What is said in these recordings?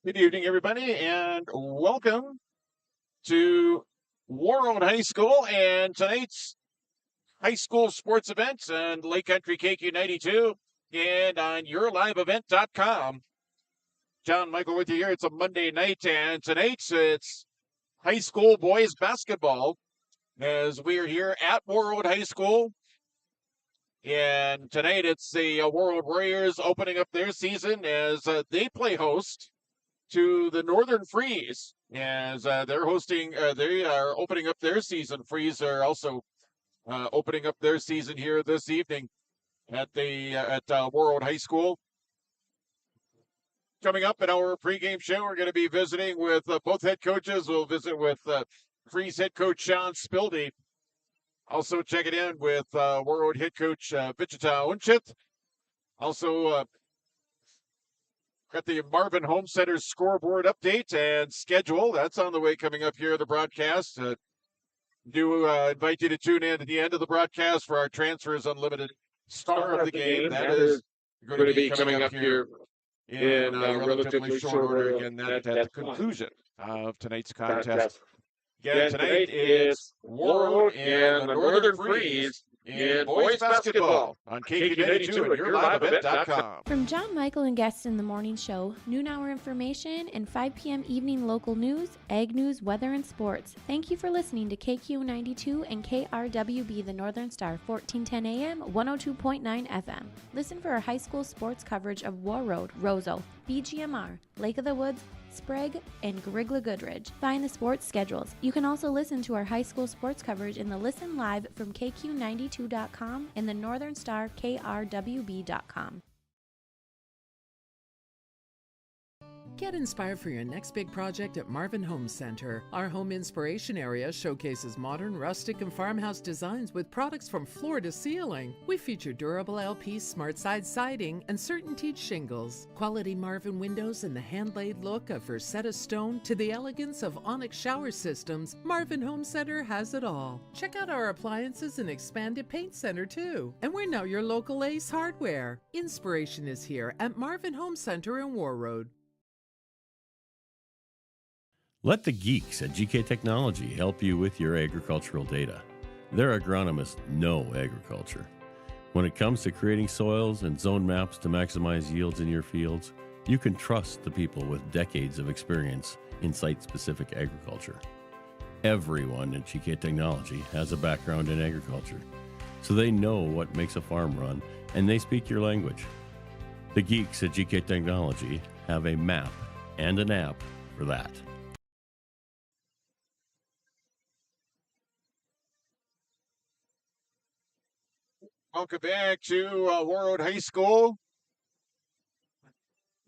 Good evening, everybody, and welcome to Warroad High School and tonight's high school sports event on Lake Country KQ 92 and on yourliveevent.com. John Michael with you here. It's a Monday night, and tonight it's high school boys basketball as we are here at Warroad High School. And tonight it's the Warroad Warriors opening up their season as they play host to the Northern Freeze as they're hosting. They are opening up their season. Freeze are also opening up their season here this evening at Warroad High School. Coming up in our pregame show, we're going to be visiting with both head coaches. We'll visit with Freeze head coach Sean Spildy. Also checking in with Warroad head coach Wichita Unchit. Also got the Marvin Home Center scoreboard update and schedule. That's on the way coming up here in the broadcast. Do invite you to tune in at the end of the broadcast for our Transfers Unlimited Star of the Game. That is going to be coming up here in relatively short order. Again, at the conclusion of tonight's contest. Again, tonight it's Warroad and the Northern Freeze in boys basketball on KQ92 and yourliveevent.com. From John Michael and guests in the morning show, noon hour information, and 5 p.m. evening local news, ag news, weather, and sports. Thank you for listening to KQ92 and KRWB the Northern Star, 1410 AM, 102.9 FM. Listen for our high school sports coverage of Warroad, Roseau, BGMR, Lake of the Woods, Sprague, and Grigla Goodridge. Find the sports schedules. You can also listen to our high school sports coverage in the Listen Live from KQ92.com and the Northern Star KRWB.com. Get inspired for your next big project at Marvin Home Center. Our home inspiration area showcases modern, rustic, and farmhouse designs with products from floor to ceiling. We feature durable LP smart side siding and certain teak shingles, quality Marvin windows, and the hand-laid look of Versetta stone to the elegance of onyx shower systems. Marvin Home Center has it all. Check out our appliances and expanded paint center too. And we're now your local Ace Hardware. Inspiration is here at Marvin Home Center in Warroad. Let the geeks at GK Technology help you with your agricultural data. Their agronomists know agriculture. When it comes to creating soils and zone maps to maximize yields in your fields, you can trust the people with decades of experience in site-specific agriculture. Everyone at GK Technology has a background in agriculture, so they know what makes a farm run, and they speak your language. The geeks at GK Technology have a map and an app for that. Welcome back to Warroad High School.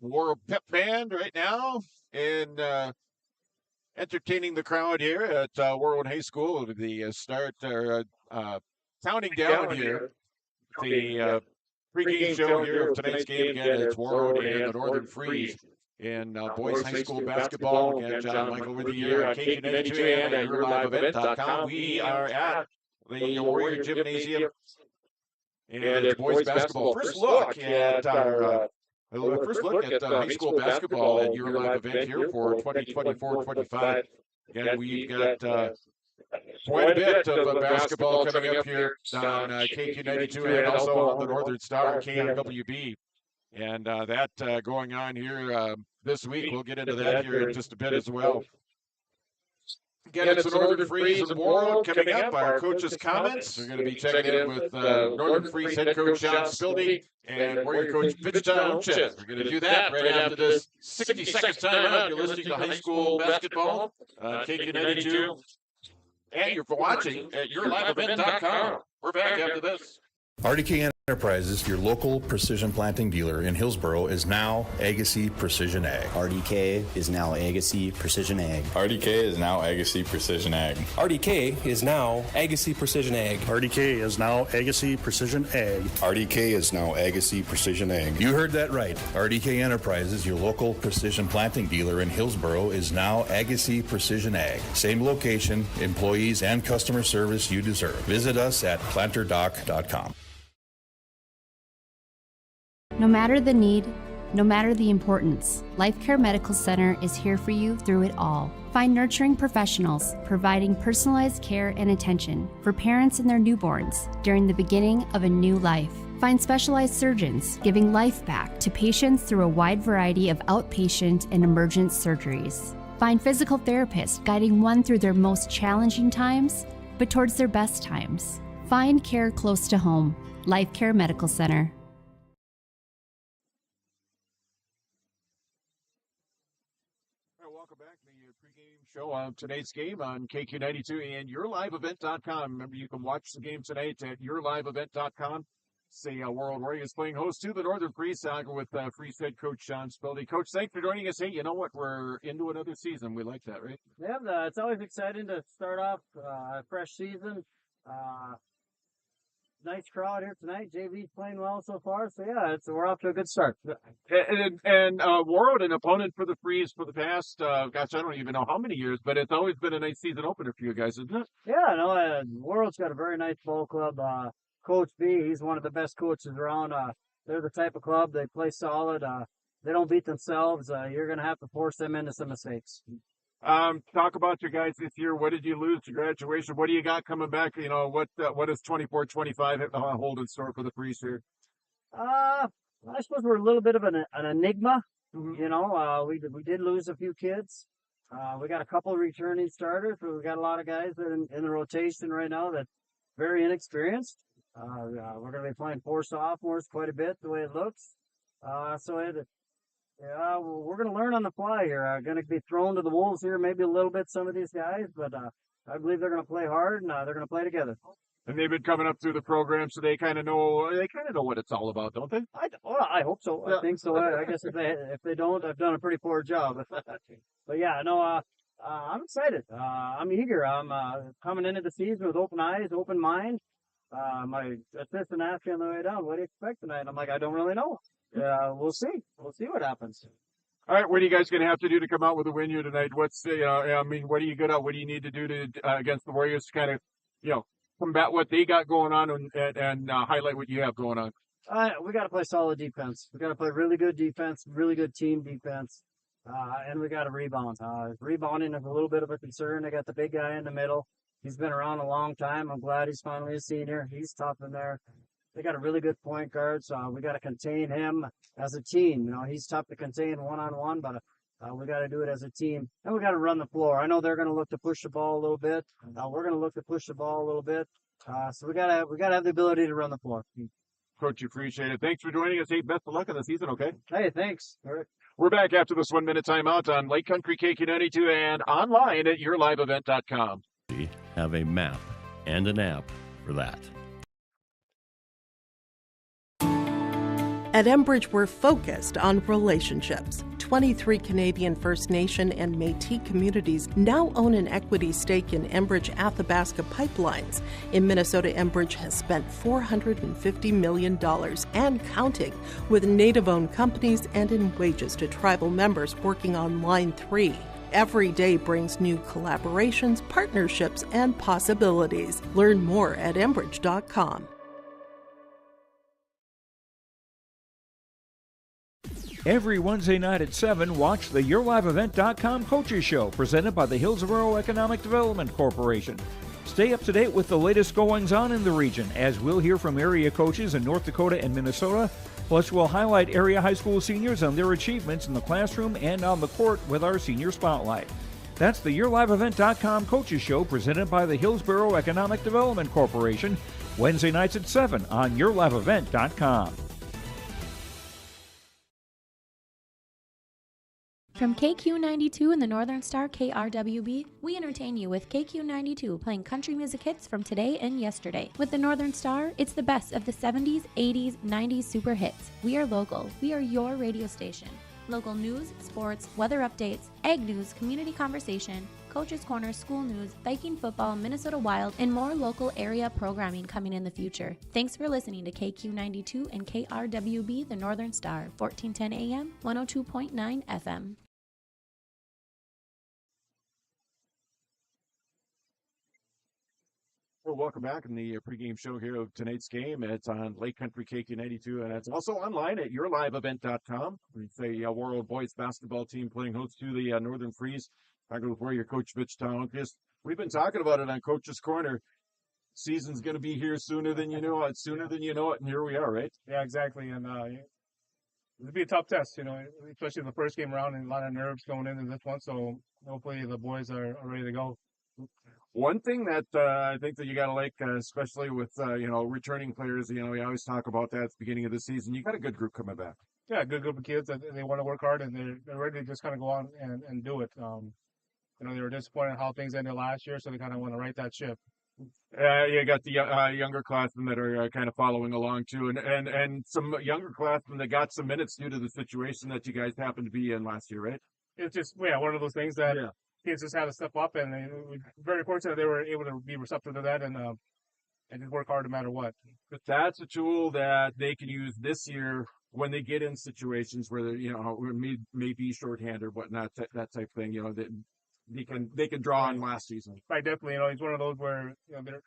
The Warroad Pep Band right now and entertaining the crowd here at Warroad High School. The start counting down here. The pregame show here of tonight's game again. It's Warroad and the Northern Freeze in boys high school basketball. Again, John Michael with you here at KQ92 and at yourliveevent.com. We are at the Warrior Gymnasium. And it's boys basketball. First look at our high school basketball at your live event here for 2024-25. Again, we've got quite a bit of basketball coming up here on KQ92 and also on the Northern Star KRWB. And that going on here this week. We'll get into that here in just a bit as well. Again, it's the Northern Freeze and Warroad coming up. Our coaches' comments. We're going to be checking in with Northern Freeze head coach Sean Spildy and Warrior coach Wichita Unchit. We're going to do that right after this 60-second timeout. You're listening to high school basketball, KQ92, and you're watching at yourliveevent.com. We're back after this. RDK Enterprises, your local precision planting dealer in Hillsboro, is now Agassi Precision Ag. RDK is now Agassi Precision Ag. RDK is now Agassi Precision Ag. RDK is now Agassi Precision Ag. RDK is now Agassi Precision Ag. RDK is now Agassi Precision Ag. You heard that right. RDK Enterprises, your local precision planting dealer in Hillsboro, is now Agassi Precision Ag. Same location, employees, and customer service you deserve. Visit us at planterdoc.com. No matter the need, No matter the importance, Life Care Medical Center is here for you through it all. Find nurturing professionals providing personalized care and attention for parents and their newborns during the beginning of a new life. Find specialized surgeons giving life back to patients through a wide variety of outpatient and emergent surgeries. Find physical therapists guiding one through their most challenging times, but towards their best times. Find care close to home. Life Care Medical Center. Welcome back to the pregame show on tonight's game on KQ92 and yourliveevent.com. Remember, you can watch the game tonight at yourliveevent.com. Say Warroad Warriors playing host to the Northern Free Saga with Free head coach Sean Spildy. Coach, thanks for joining us. Hey, you know what? We're into another season. We like that, right? Yeah, it's always exciting to start off a fresh season. Nice crowd here tonight. JV's playing well so far, so yeah, we're off to a good start. And Warroad, an opponent for the Freeze for the past, gosh, I don't even know how many years, but it's always been a nice season opener for you guys, isn't it? Yeah, no, Warroad's got a very nice ball club. Coach B, he's one of the best coaches around. They're the type of club, they play solid. They don't beat themselves. You're going to have to force them into some mistakes. Talk about your guys this year. What did you lose to graduation? What do you got coming back? You know, what does 24-25 hold in store for the Freeze here? I suppose we're a little bit of an enigma. Mm-hmm. You know, we did lose a few kids. We got a couple of returning starters, but we got a lot of guys that are in the rotation right now that very inexperienced. We're going to be playing 4 sophomores quite a bit, the way it looks. We're going to learn on the fly here. Going to be thrown to the wolves here, maybe a little bit, some of these guys, but I believe they're going to play hard and they're going to play together. And they've been coming up through the program, so they kind of know what it's all about, don't they? I hope so. Yeah. I think so. I guess if they don't, I've done a pretty poor job. But yeah, no, I'm excited. I'm eager. I'm coming into the season with open eyes, open mind. My assistant asked me on the way down, "What do you expect tonight?" I'm like, "I don't really know. We'll see. We'll see what happens." All right, what are you guys going to have to do to come out with a win here tonight? What's what are you good at? What do you need to do to against the Warriors to kind of, combat what they got going on and highlight what you have going on? We got to play solid defense. We got to play really good defense, really good team defense, and we got to rebound. Rebounding is a little bit of a concern. They got the big guy in the middle. He's been around a long time. I'm glad he's finally a senior. He's tough in there. They got a really good point guard, so we got to contain him as a team. You know, he's tough to contain one-on-one, but we got to do it as a team. And we got to run the floor. I know they're going to look to push the ball a little bit. We're going to look to push the ball a little bit. So we got to have the ability to run the floor. Coach, appreciate it. Thanks for joining us. Hey, best of luck in the season, okay? Hey, thanks. All right. We're back after this 1-minute timeout on Lake Country KQ92 and online at yourliveevent.com. We have a map and an app for that. At Enbridge, we're focused on relationships. 23 Canadian First Nation and Métis communities now own an equity stake in Enbridge Athabasca Pipelines. In Minnesota, Enbridge has spent $450 million and counting with Native-owned companies and in wages to tribal members working on Line 3. Every day brings new collaborations, partnerships, and possibilities. Learn more at Enbridge.com. Every Wednesday night at 7, watch the YourLiveEvent.com Coaches Show presented by the Hillsborough Economic Development Corporation. Stay up to date with the latest goings-on in the region, as we'll hear from area coaches in North Dakota and Minnesota. Plus, we'll highlight area high school seniors on their achievements in the classroom and on the court with our Senior Spotlight. That's the YourLiveEvent.com Coaches Show presented by the Hillsborough Economic Development Corporation, Wednesday nights at 7 on YourLiveEvent.com. From KQ92 and the Northern Star KRWB, we entertain you with KQ92 playing country music hits from today and yesterday. With the Northern Star, it's the best of the 70s, 80s, 90s super hits. We are local. We are your radio station. Local news, sports, weather updates, ag news, community conversation, Coach's Corner, school news, Viking football, Minnesota Wild, and more local area programming coming in the future. Thanks for listening to KQ92 and KRWB, the Northern Star, 1410 AM, 102.9 FM. Well, welcome back in the pregame show here of tonight's game. It's on Lake Country KQ92, and it's also online at yourliveevent.com. It's a Warroad boys basketball team playing host to the Northern Freeze. Talking with Warrior Coach Mitch Town. We've been talking about it on Coach's Corner. Season's going to be here sooner than you know it, and here we are, right? Yeah, exactly. And it'll be a tough test, especially the first game around, and a lot of nerves going into this one. So hopefully the boys are ready to go. One thing that I think that you got to like, especially with, returning players, we always talk about that at the beginning of the season. You got a good group coming back. Yeah, a good group of kids that they want to work hard, and they're ready to just kind of go on and do it. They were disappointed how things ended last year, so they kind of want to right that ship. You got the younger classmen that are kind of following along too, and some younger classmen that got some minutes due to the situation that you guys happened to be in last year, right? It's just one of those things that kids just had to step up, and we're very fortunate they were able to be receptive to that and just work hard no matter what. But that's a tool that they can use this year when they get in situations where they may be shorthand or whatnot, that type of thing. They can draw on last season. Right, definitely. He's one of those where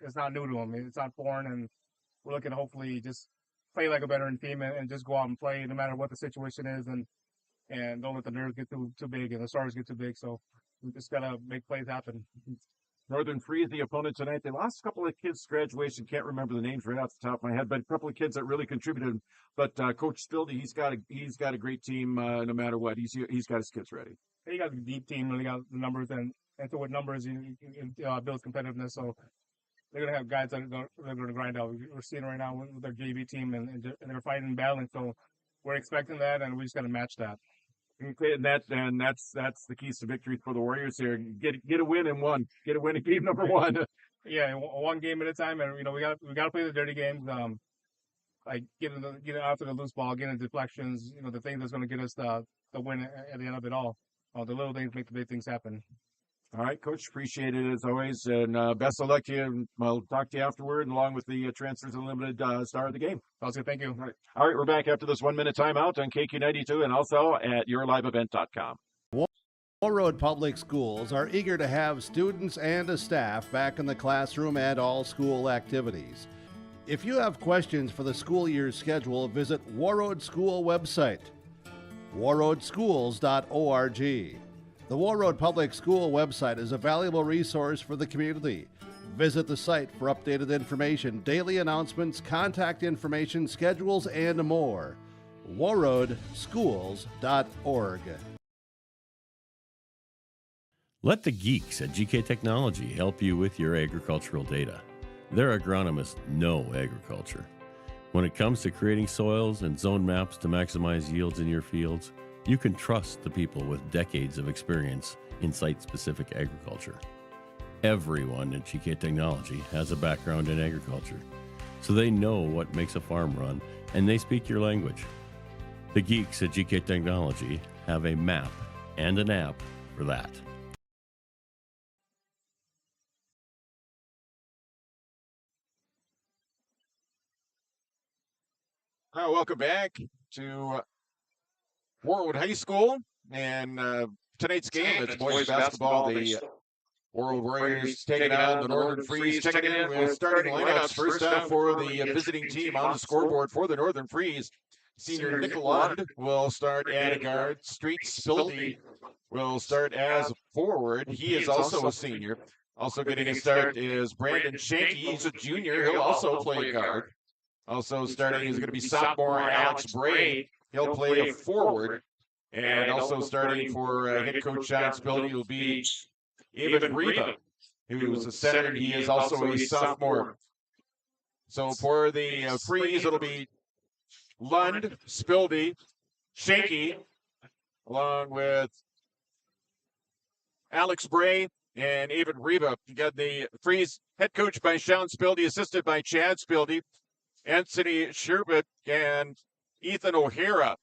it's not new to him. It's not foreign, and we're looking to hopefully just play like a veteran team and just go out and play no matter what the situation is, and don't let the nerves get too big and the stars get too big. So we just gotta make plays happen. Northern Freeze, the opponent tonight. They lost a couple of kids to graduation. Can't remember the names right off the top of my head, but a couple of kids that really contributed. But Coach Spildy, he's got a great team no matter what. He's got his kids ready. He got a deep team, really got the numbers, and so with numbers, you builds competitiveness. So they're gonna have guys that are gonna grind out. We're seeing right now with their JV team, and they're fighting and battling. So we're expecting that, and we just gotta match that. Okay, and that's the keys to victory for the Warriors here. Get a win in one. Get a win in game number one. Yeah, one game at a time, and we gotta play the dirty games. Like getting after the loose ball, getting deflections. The thing that's gonna get us the win at the end of it all. The little things make the big things happen. All right, Coach. Appreciate it as always, and best of luck to you. I'll talk to you afterward, along with the transfers and limited star of the game. Sounds good. Thank you. All right, we're back after this 1 minute timeout on KQ92 and also at yourliveevent.com. Warroad Public Schools are eager to have students and the staff back in the classroom and all school activities. If you have questions for the school year's schedule, visit Warroad School website, warroadschools.org. The Warroad Public School website is a valuable resource for the community. Visit the site for updated information, daily announcements, contact information, schedules, and more. warroadschools.org. Let the geeks at GK Technology help you with your agricultural data. Their agronomists know agriculture. When it comes to creating soils and zone maps to maximize yields in your fields, you can trust the people with decades of experience in site-specific agriculture. Everyone at GK Technology has a background in agriculture, so they know what makes a farm run, and they speak your language. The geeks at GK Technology have a map and an app for that. Welcome back to Warroad High School, and tonight's game, it's boys basketball. The Warroad Warriors taking on the Northern Freeze. Checking in with starting lineups. First off, for the visiting team on the scoreboard for the Northern Freeze, senior Nick Lund will start at a guard. Street Spildy will start as forward. He is also a senior. Also getting a start is Brandon Shanky. He's a junior. He'll also play guard. Also starting is going to be sophomore Alex Bray. He'll play a forward. And also starting for head coach John Spildy will be Evan Reba, who is a center. He is also a sophomore. So for the Freeze, it'll be Lund, Spildy, Shanky, along with Alex Bray and Evan Reba. You got the Freeze head coach by Sean Spildy, assisted by Chad Spildy, Anthony Sherbert, and Ethan O'Hara.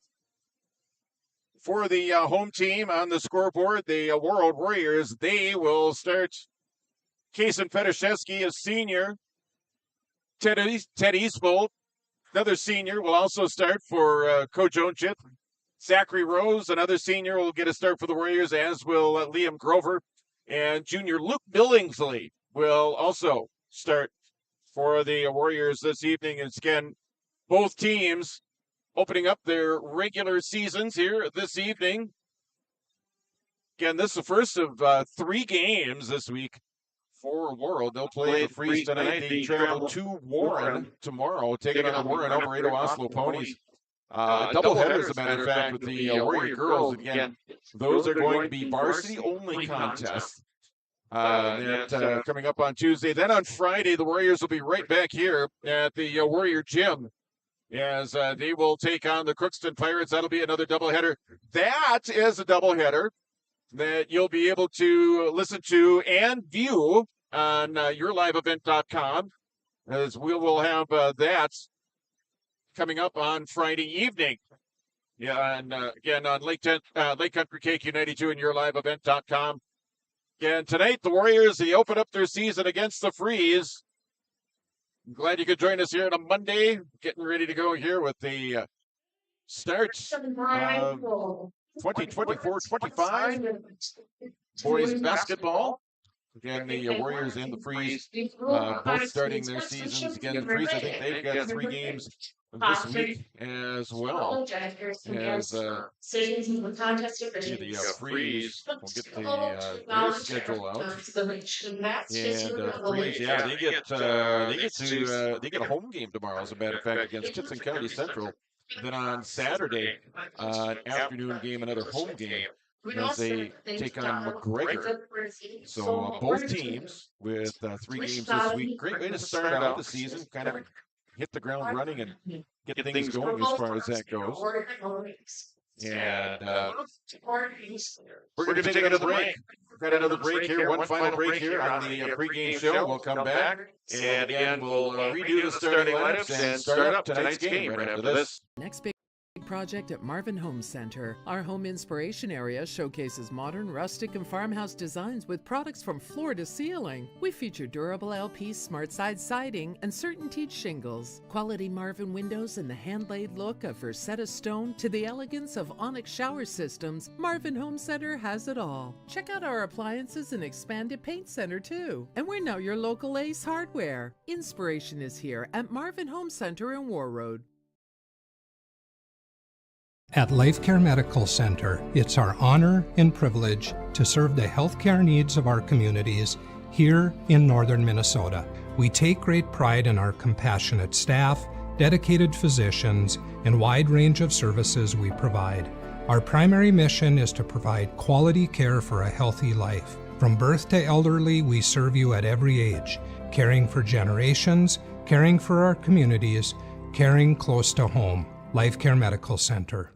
For the home team on the scoreboard, the Warroad Warriors, they will start Kason Fedashevsky, a senior. Ted Eastbold, another senior, will also start for Coach Onchit. Zachary Rose, another senior, will get a start for the Warriors, as will Liam Grover. And junior Luke Billingsley will also start for the Warriors this evening. It's again, both teams opening up their regular seasons here this evening. Again, this is the first of 3 games this week for Warroad. They'll play the Freeze tonight. They travel to Warren tomorrow, taking on the Warren Alvarado Oslo Ponies. Doubleheader, as a matter of fact, with the Warrior girls. Again, those are going to be varsity-only contests. That coming up on Tuesday. Then on Friday, the Warriors will be right back here at the Warrior Gym as they will take on the Crookston Pirates. That'll be another doubleheader. That is a doubleheader that you'll be able to listen to and view on yourliveevent.com, as we will have that coming up on Friday evening. Yeah, and again on Lake Country KQ92 and yourliveevent.com. Again, tonight, the Warriors, they open up their season against the Freeze. I'm glad you could join us here on a Monday. Getting ready to go here with the start of 2024-25 boys basketball. Again, the Warriors and the Freeze both starting their seasons. Again, the Freeze, I think they've got 3 games this week as well. As the Freeze will get their schedule out. And the Freeze, yeah, they get a home game tomorrow, as a matter of fact, against Kitson County Central. Then on Saturday, an afternoon game, another home game, as they take on McGregor. So both teams with 3 games this week. Great way to start out the season, kind of hit the ground running and get things going as far as that goes. And we're going to take another break. We've got another break here, one final break here on the pregame show. We'll come back, and again, we'll redo the starting lineups and start up tonight's game right after this. Next big project at Marvin Home Center. Our home inspiration area showcases modern, rustic, and farmhouse designs with products from floor to ceiling. We feature durable LP smart side siding and certain teak shingles, quality Marvin windows, and the hand-laid look of Versetta stone to the elegance of onyx shower systems. Marvin Home Center has it all. Check out our appliances and expanded paint center too. And we're now your local Ace Hardware. Inspiration is here at Marvin Home Center in Warroad. At LifeCare Medical Center, it's our honor and privilege to serve the healthcare needs of our communities here in northern Minnesota. We take great pride in our compassionate staff, dedicated physicians, and wide range of services we provide. Our primary mission is to provide quality care for a healthy life. From birth to elderly, we serve you at every age, caring for generations, caring for our communities, caring close to home. LifeCare Medical Center.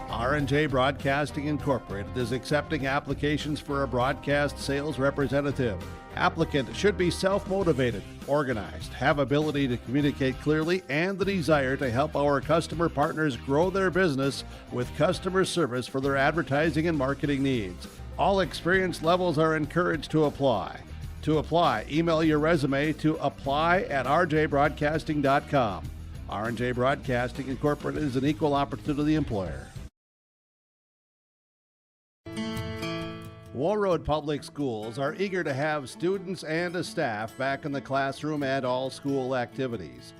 R&J Broadcasting Incorporated is accepting applications for a broadcast sales representative. Applicant should be self-motivated, organized, have ability to communicate clearly, and the desire to help our customer partners grow their business with customer service for their advertising and marketing needs. All experience levels are encouraged to apply. To apply, email your resume to apply@rjbroadcasting.com. R&J Broadcasting Incorporated is an equal opportunity employer. Warroad Public Schools are eager to have students and staff back in the classroom and all school activities.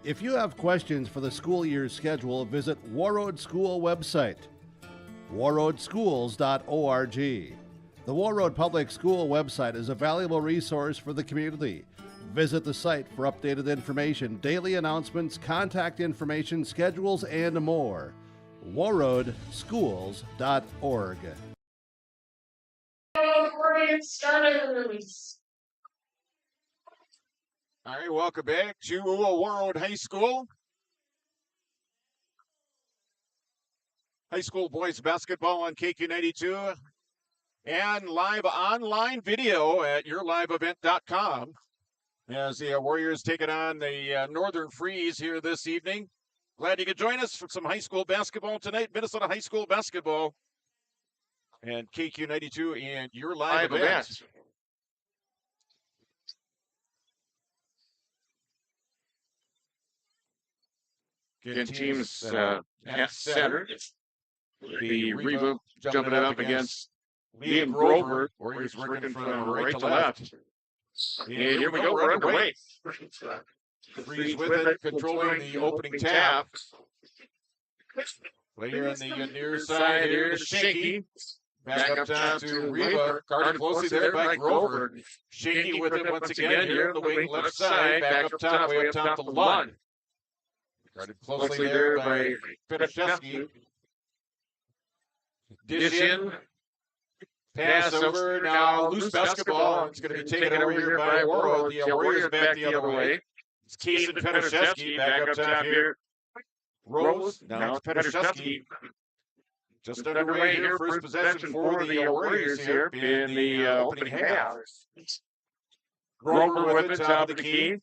If you have questions for the school year's schedule, visit Warroad School website, warroadschools.org. The Warroad Public School website is a valuable resource for the community. Visit the site for updated information, daily announcements, contact information, schedules, and more. warroadschools.org. All right, welcome back to Warroad High School. High school boys basketball on KQ92 and live online video at yourliveevent.com as the Warriors take it on the Northern Freeze here this evening. Glad you could join us for some high school basketball tonight, Minnesota high school basketball. And KQ92 and your live event. Again, teams at center. The Reba jumping it up against Liam Grover, where he's working from right to left. And here we go. We're underway. Freeze with it, controlling the opening tap. Player on the near side here to Shinky. Back up top to Reba. Guarded closely there by Grover. Shinky with it once again here on the wing left side. Back up top, way up top to Lund. Guarded closely there by Petashevsky. Dish in. Pass over. Now loose basketball. It's going to be taken over here by Warroad. The Warriors back the other way. It's Keith and Petashevsky back up top here. Rose. Now it's Petashevsky. Just underway here. First possession for the Warriors here in the opening half. Grover with it, top of the key.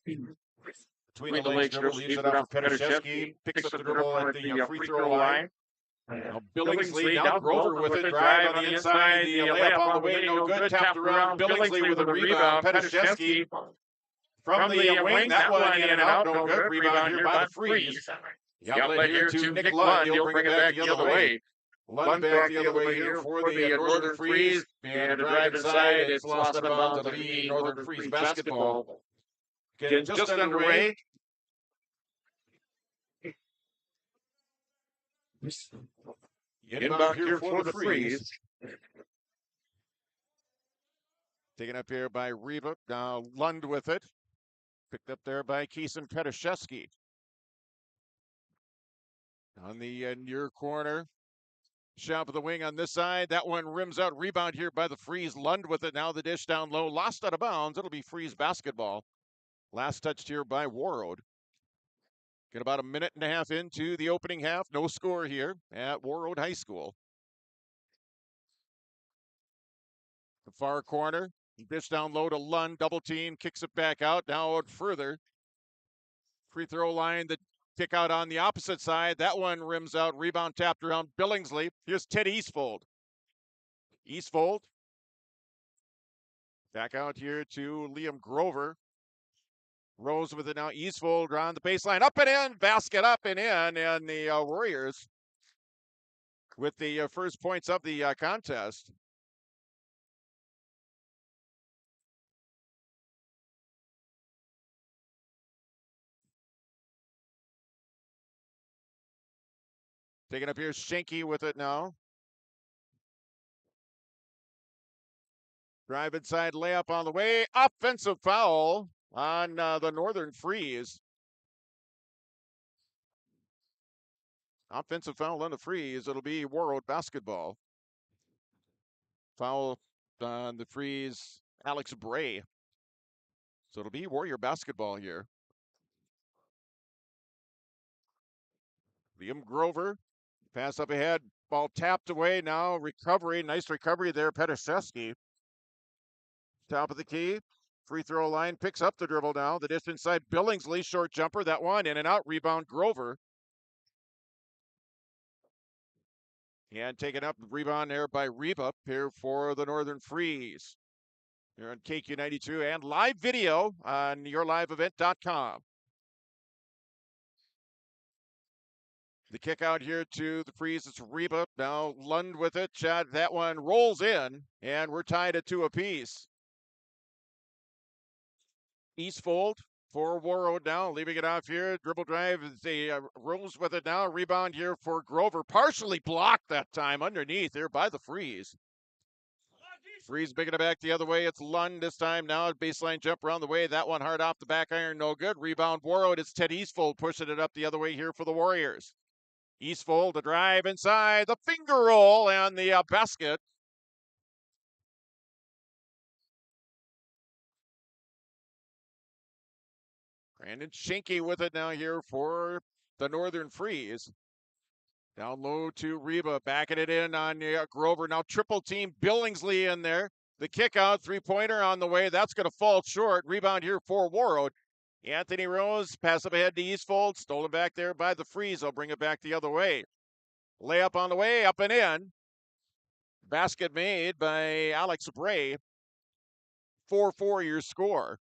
Between the legs dribble, leaves it out for Petashevsky. Picks up the dribble at the free throw line. Now Billingsley, now Grover with it, drive on the inside, the layup on the way, no good, tapped around, Billingsley with a rebound, Petashevsky from the wing, that one in and out, no good, rebound here by the Freeze. The outlet here to Nick Lund, he'll bring it back the other way. Lund back the other way here for the Northern Freeze, and a drive inside, it's lost out of bounds, it'll be Northern Freeze basketball. Again, just underway. Inbound here for the Freeze. Taken up here by Reba. Now Lund with it. Picked up there by Keeson Petashevsky. On the near corner. Shot of the wing on this side. That one rims out. Rebound here by the Freeze. Lund with it. Now the dish down low. Lost out of bounds. It'll be Freeze basketball. Last touched here by Warroad. Get about a minute and a half into the opening half. No score here at Warroad High School. The far corner. Dish down low to Lund. Double team. Kicks it back out. Now out further. Free throw line. The kick out on the opposite side. That one rims out. Rebound tapped around Billingsley. Here's Ted Eastfold. Eastfold. Back out here to Liam Grover. Rose with it now. Eastfold around the baseline. Up and in. Basket up and in. And the Warriors with the first points of the contest. Taking up here, Shinky with it now. Drive inside, layup on the way. Offensive foul on the Northern Freeze. Offensive foul on the Freeze. It'll be Warroad basketball. Foul on the Freeze, Alex Bray. So it'll be Warrior basketball here. Liam Grover. Pass up ahead. Ball tapped away. Now recovery. Nice recovery there, Petashevsky. Top of the key. Free throw line, picks up the dribble now. The distance side, Billingsley, short jumper. That one in and out. Rebound, Grover. And taken up, rebound there by Reba here for the Northern Freeze. Here on KQ92 and live video on yourliveevent.com. The kick out here to the Freeze. It's Reba. Now Lund with it. Shot. That one rolls in, and we're tied at 2 apiece. Eastfold for Warroad now, leaving it off here. Dribble drive. The Rose with it now. Rebound here for Grover. Partially blocked that time underneath here by the Freeze. Freeze bringing it back the other way. It's Lund this time now. Baseline jump around the way. That one hard off the back iron. No good. Rebound Warroad. It's Ted Eastfold pushing it up the other way here for the Warriors. Eastfold, the drive inside. The finger roll and the basket. Brandon Shinky with it now here for the Northern Freeze. Down low to Reba, backing it in on Grover. Now triple team Billingsley in there. The kick out, three-pointer on the way. That's going to fall short. Rebound here for Warroad. Anthony Rose, pass up ahead to Eastfold. Stolen back there by the Freeze. I'll bring it back the other way. Layup on the way, up and in. Basket made by Alex Bray. 4-4 your score.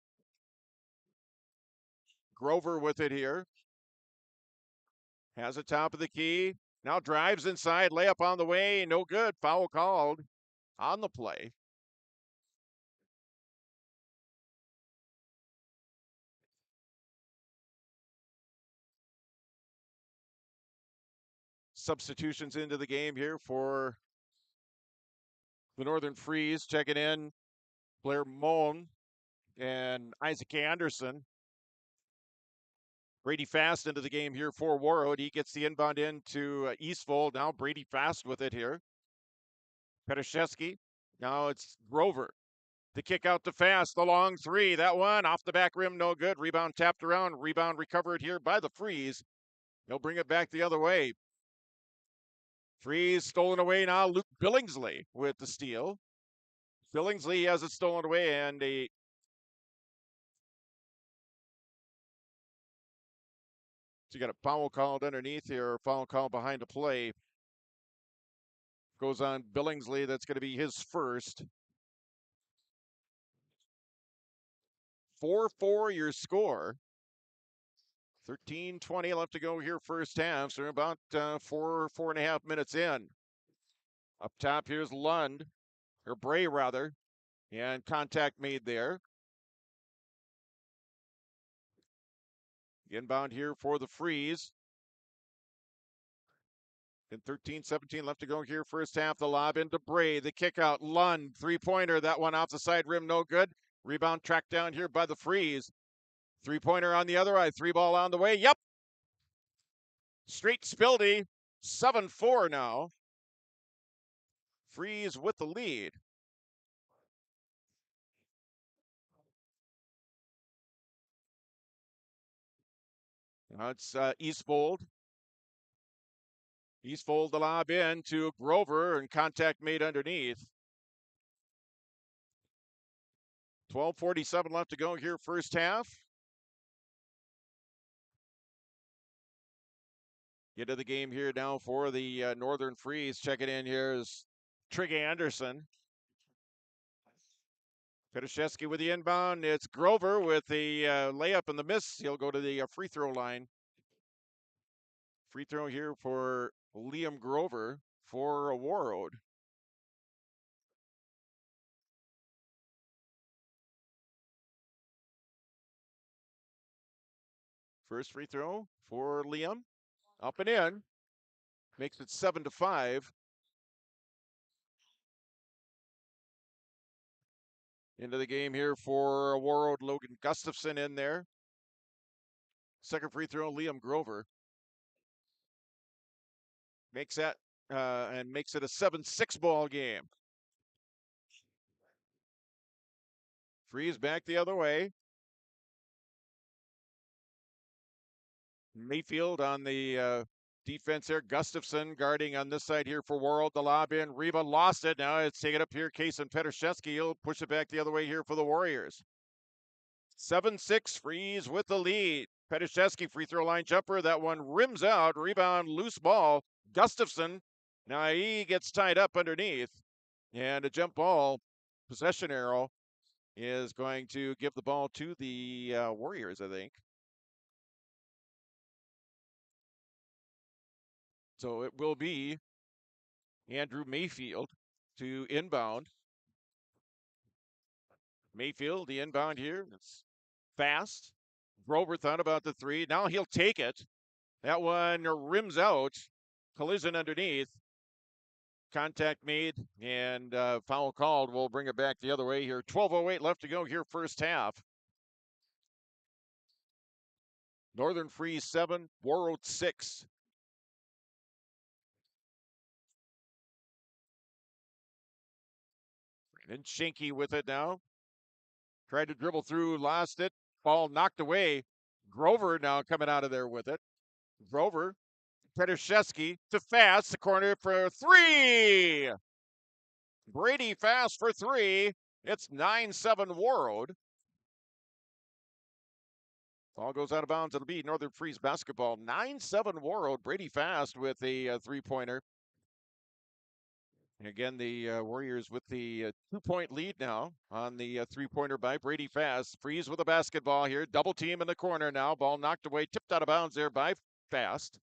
Grover with it here. Has a top of the key. Now drives inside. Layup on the way. No good. Foul called on the play. substitutions into the game here for the Northern Freeze. Checking in Blair Moan and Isaac Anderson. Brady Fast into the game here for Warroad. He gets the inbound into Eastfold. Now Brady Fast with it here. Petashevsky. Now it's Grover. The kick out to Fast. The long three. That one off the back rim. No good. Rebound tapped around. Rebound recovered here by the Freeze. He'll bring it back the other way. Freeze stolen away now. Luke Billingsley with the steal. Billingsley has it stolen away, and so you got a foul called underneath here, foul call behind the play. Goes on Billingsley. That's going to be his first. 4-4 your score. 13:20 left to go here first half. So we're about 4.5 minutes in. Up top here's Lund, or Bray rather, and contact made there. Inbound here for the Freeze. And 13:17 left to go here first half. The lob into Bray. The kick out. Lund, three-pointer. That one off the side rim, no good. Rebound tracked down here by the Freeze. Three-pointer on the other eye. Three ball on the way. Yep. Straight Spildy. 7-4 now. Freeze with the lead. Now it's Eastfold. Eastfold the lob in to Grover, and contact made underneath. 12:47 left to go here first half. Get to the game here now for the Northern Freeze. Checking in here is Trig Anderson. Petashevsky with the inbound. It's Grover with the layup and the miss. He'll go to the free throw line. Free throw here for Liam Grover for Warroad. First free throw for Liam. Up and in. Makes it 7-5. Into the game here for Warroad. Logan Gustafson in there. Second free throw, Liam Grover. Makes that and makes it a 7-6 ball game. Freeze back the other way. Mayfield on the defense there. Gustafson guarding on this side here for Warroad. The lob in. Reba lost it. Now it's taken up here. Kason Petashevsky. He'll push it back the other way here for the Warriors. 7-6 Freeze with the lead. Petashevsky free throw line jumper. That one rims out. Rebound, loose ball. Gustafson. Now he gets tied up underneath. And a jump ball possession arrow is going to give the ball to the Warriors, I think. So it will be Andrew Mayfield to inbound. Mayfield, the inbound here. It's fast. Grover thought about the three. Now he'll take it. That one rims out. Collision underneath. Contact made and foul called. We'll bring it back the other way here. 12:08 left to go here first half. Northern Freeze 7, Warroad 6. And Schenke with it now. Tried to dribble through, lost it. Ball knocked away. Grover now coming out of there with it. Grover, Petashevsky to Fast, the corner for three. Brady Fast for three. It's 9-7 Warroad. Ball goes out of bounds. It'll be Northern Freeze basketball. 9-7 Warroad. Brady Fast with a three-pointer. Again, the Warriors with the 2-point lead now on the three-pointer by Brady Fast. Freeze with a basketball here. Double team in the corner now. Ball knocked away, tipped out of bounds there by Fast.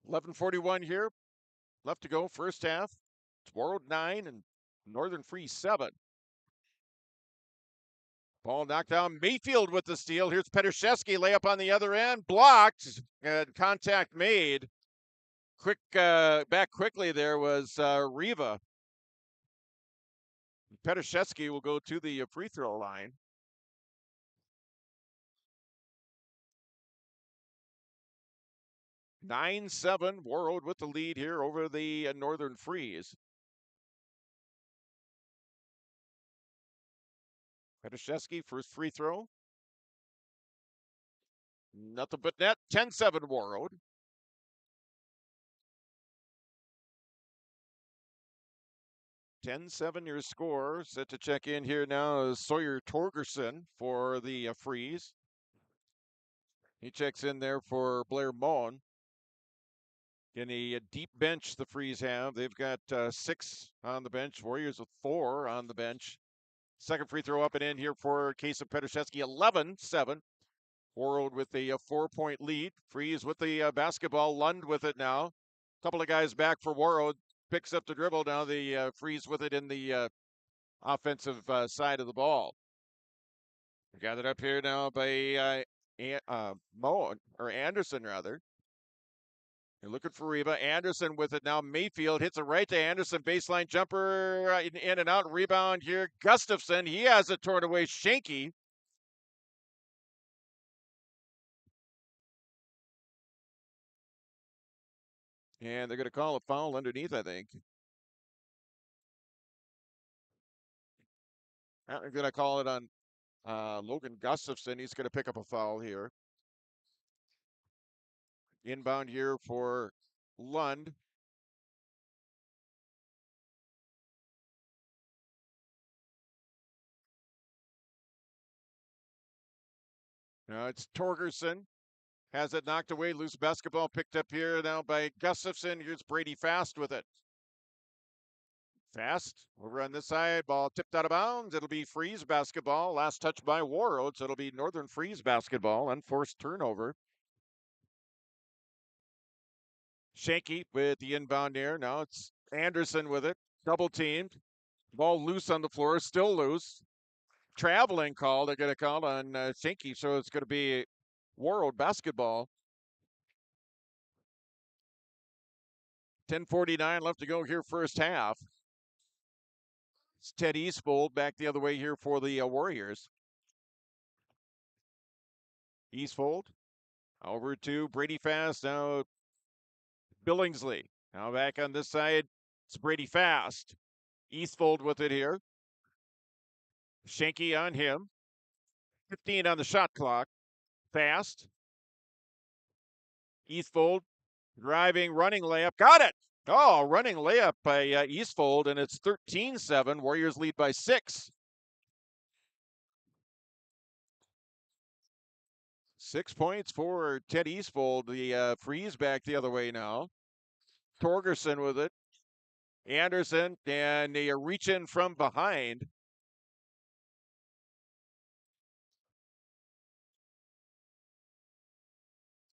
11:41 here. Left to go first half. It's Warroad 9 and Northern Freeze 7. Ball knocked down. Mayfield with the steal. Here's Petashevsky. Layup on the other end. Blocked. And contact made. Back quickly there was Riva. Petashevsky will go to the free throw line. 9-7, Warroad with the lead here over the Northern Freeze. Petashevsky, first free throw. Nothing but net. 10-7, Warroad. 10-7 your score. Set to check in here now is Sawyer Torgerson for the Freeze. He checks in there for Blair Moen. In a deep bench the Freeze have. They've got 6 on the bench. Warriors with 4 on the bench. Second free throw up and in here for Kasem Petashevsky. 11-7. Warroad with a 4-point lead. Freeze with the basketball. Lund with it now. Couple of guys back for Warroad. Picks up the dribble. Now the Freeze with it in the offensive side of the ball. Gathered up here now by Anderson rather. You're looking for Reba. Anderson with it now. Mayfield hits it right to Anderson. Baseline jumper in and out. Rebound here. Gustafson. He has it torn away. Shanky. And they're going to call a foul underneath, I think. They're going to call it on Logan Gustafson. He's going to pick up a foul here. Inbound here for Lund. Now it's Torgerson. Has it knocked away. Loose basketball picked up here now by Gustafson. Here's Brady Fast with it. Fast over on this side. Ball tipped out of bounds. It'll be Freeze basketball. Last touch by Warroad. So it'll be Northern Freeze basketball. Unforced turnover. Shanky with the inbound there. Now it's Anderson with it. Double teamed. Ball loose on the floor. Still loose. Traveling call. They're going to call on Shanky. So it's going to be Warroad basketball. 10:49 left to go here, first half. It's Ted Eastfold back the other way here for the Warriors. Eastfold over to Brady Fast. Now Billingsley. Now back on this side. It's Brady Fast. Eastfold with it here. Shanky on him. 15 on the shot clock. Fast. Eastfold driving, running layup. Got it! Oh, running layup by Eastfold, and it's 13-7. Warriors lead by 6. 6 points for Ted Eastfold. The Freeze back the other way now. Torgerson with it. Anderson, and they reach in from behind.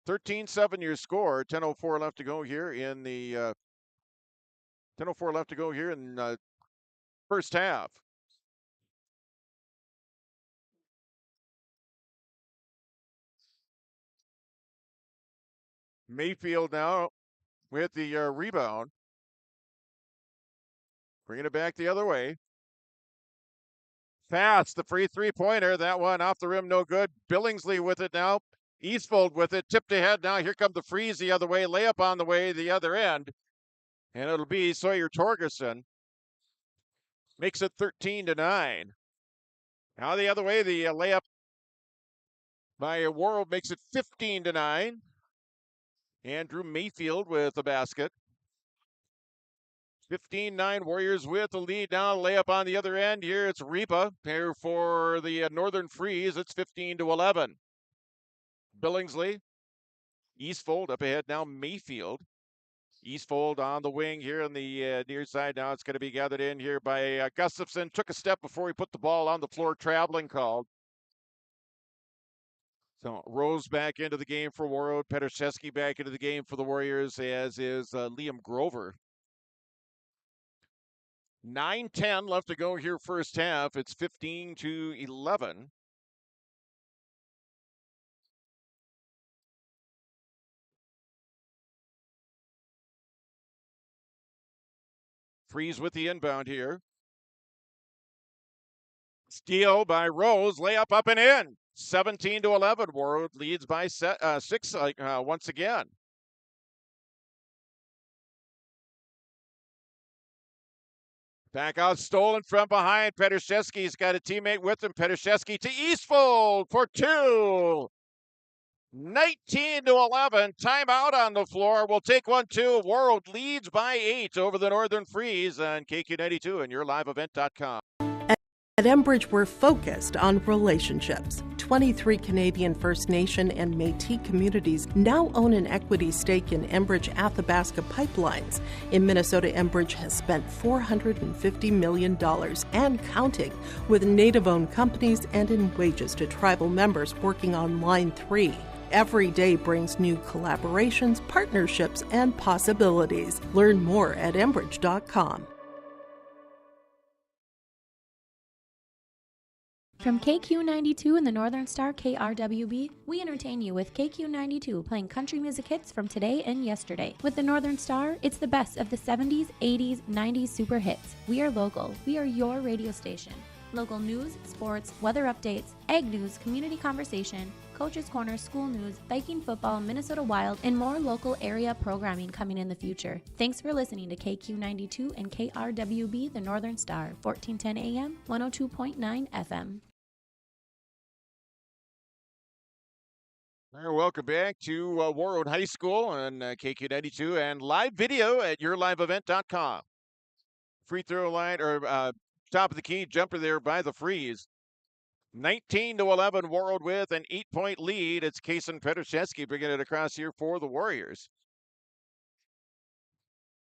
(13-7) your score. 10:04 left to go here in the 10:04 left to go here in first half. Mayfield now with the rebound. Bringing it back the other way. Fast, the free three-pointer. That one off the rim, no good. Billingsley with it now. Eastfold with it. Tipped ahead now. Here come the Freeze the other way. Layup on the way the other end. And it'll be Sawyer Torgerson. Makes it 13-9. Now the other way, the layup by Warroad makes it 15-9. Andrew Mayfield with the basket. 15-9 Warriors with the lead now. Layup on the other end. Here it's Repa here for the Northern Freeze. It's 15-11. Billingsley. Eastfold up ahead now. Mayfield. Eastfold on the wing here on the near side. Now it's going to be gathered in here by Gustafson. Took a step before he put the ball on the floor. Traveling called. So Rose back into the game for Warroad. Petashevsky back into the game for the Warriors, as is Liam Grover. 9:10 left to go here first half. It's 15-11. Freeze with the inbound here. Steal by Rose, layup up and in. 17-11. Warroad leads by 6 once again. Back out, stolen from behind. Petrashevsky's got a teammate with him. Petrashevsky to Eastfold for 2. 19-11. Timeout on the floor. We'll take 1-2. Warroad leads by 8 over the Northern Freeze on KQ92 and yourliveevent.com. At Enbridge, we're focused on relationships. 23 Canadian First Nation and Métis communities now own an equity stake in Enbridge Athabasca Pipelines. In Minnesota, Enbridge has spent $450 million and counting, with Native-owned companies and in wages to tribal members working on Line 3. Every day brings new collaborations, partnerships, and possibilities. Learn more at Enbridge.com. From KQ92 and the Northern Star KRWB, we entertain you with KQ92 playing country music hits from today and yesterday. With the Northern Star, it's the best of the 70s, 80s, 90s super hits. We are local. We are your radio station. Local news, sports, weather updates, ag news, community conversation, Coach's Corner, school news, Viking football, Minnesota Wild, and more local area programming coming in the future. Thanks for listening to KQ92 and KRWB, the Northern Star, 1410 AM, 102.9 FM. All right, welcome back to Warroad High School on KQ92 and live video at yourliveevent.com. Free throw line, or top of the key jumper there by the Freeze. 19-11, Warroad with an 8-point lead. It's Kason Petrashevsky bringing it across here for the Warriors.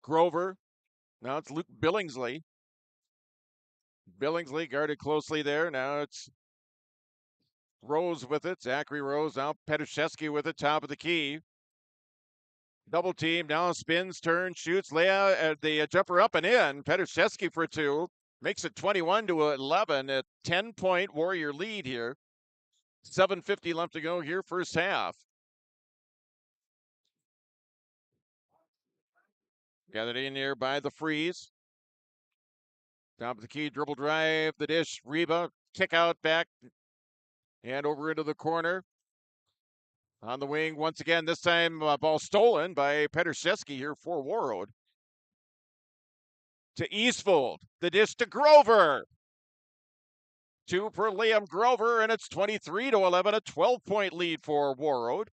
Grover. Now it's Luke Billingsley. Billingsley guarded closely there. Now it's Rose with it. Zachary Rose. Now Petrashevsky with it. Top of the key. Double team. Now spins, turns, shoots. Leah, the jumper up and in. Petrashevsky for 2. Makes it 21-11. A 10-point Warrior lead here. 7:50 left to go here, first half. Gathered in here by the Freeze. Top of the key, dribble drive, the dish, Reba, kick out back, and over into the corner. On the wing once again, this time ball stolen by Petrashevsky here for Warroad. To Eastfold, the dish to Grover. 2 for Liam Grover, and it's 23-11, a 12-point lead for Warroad.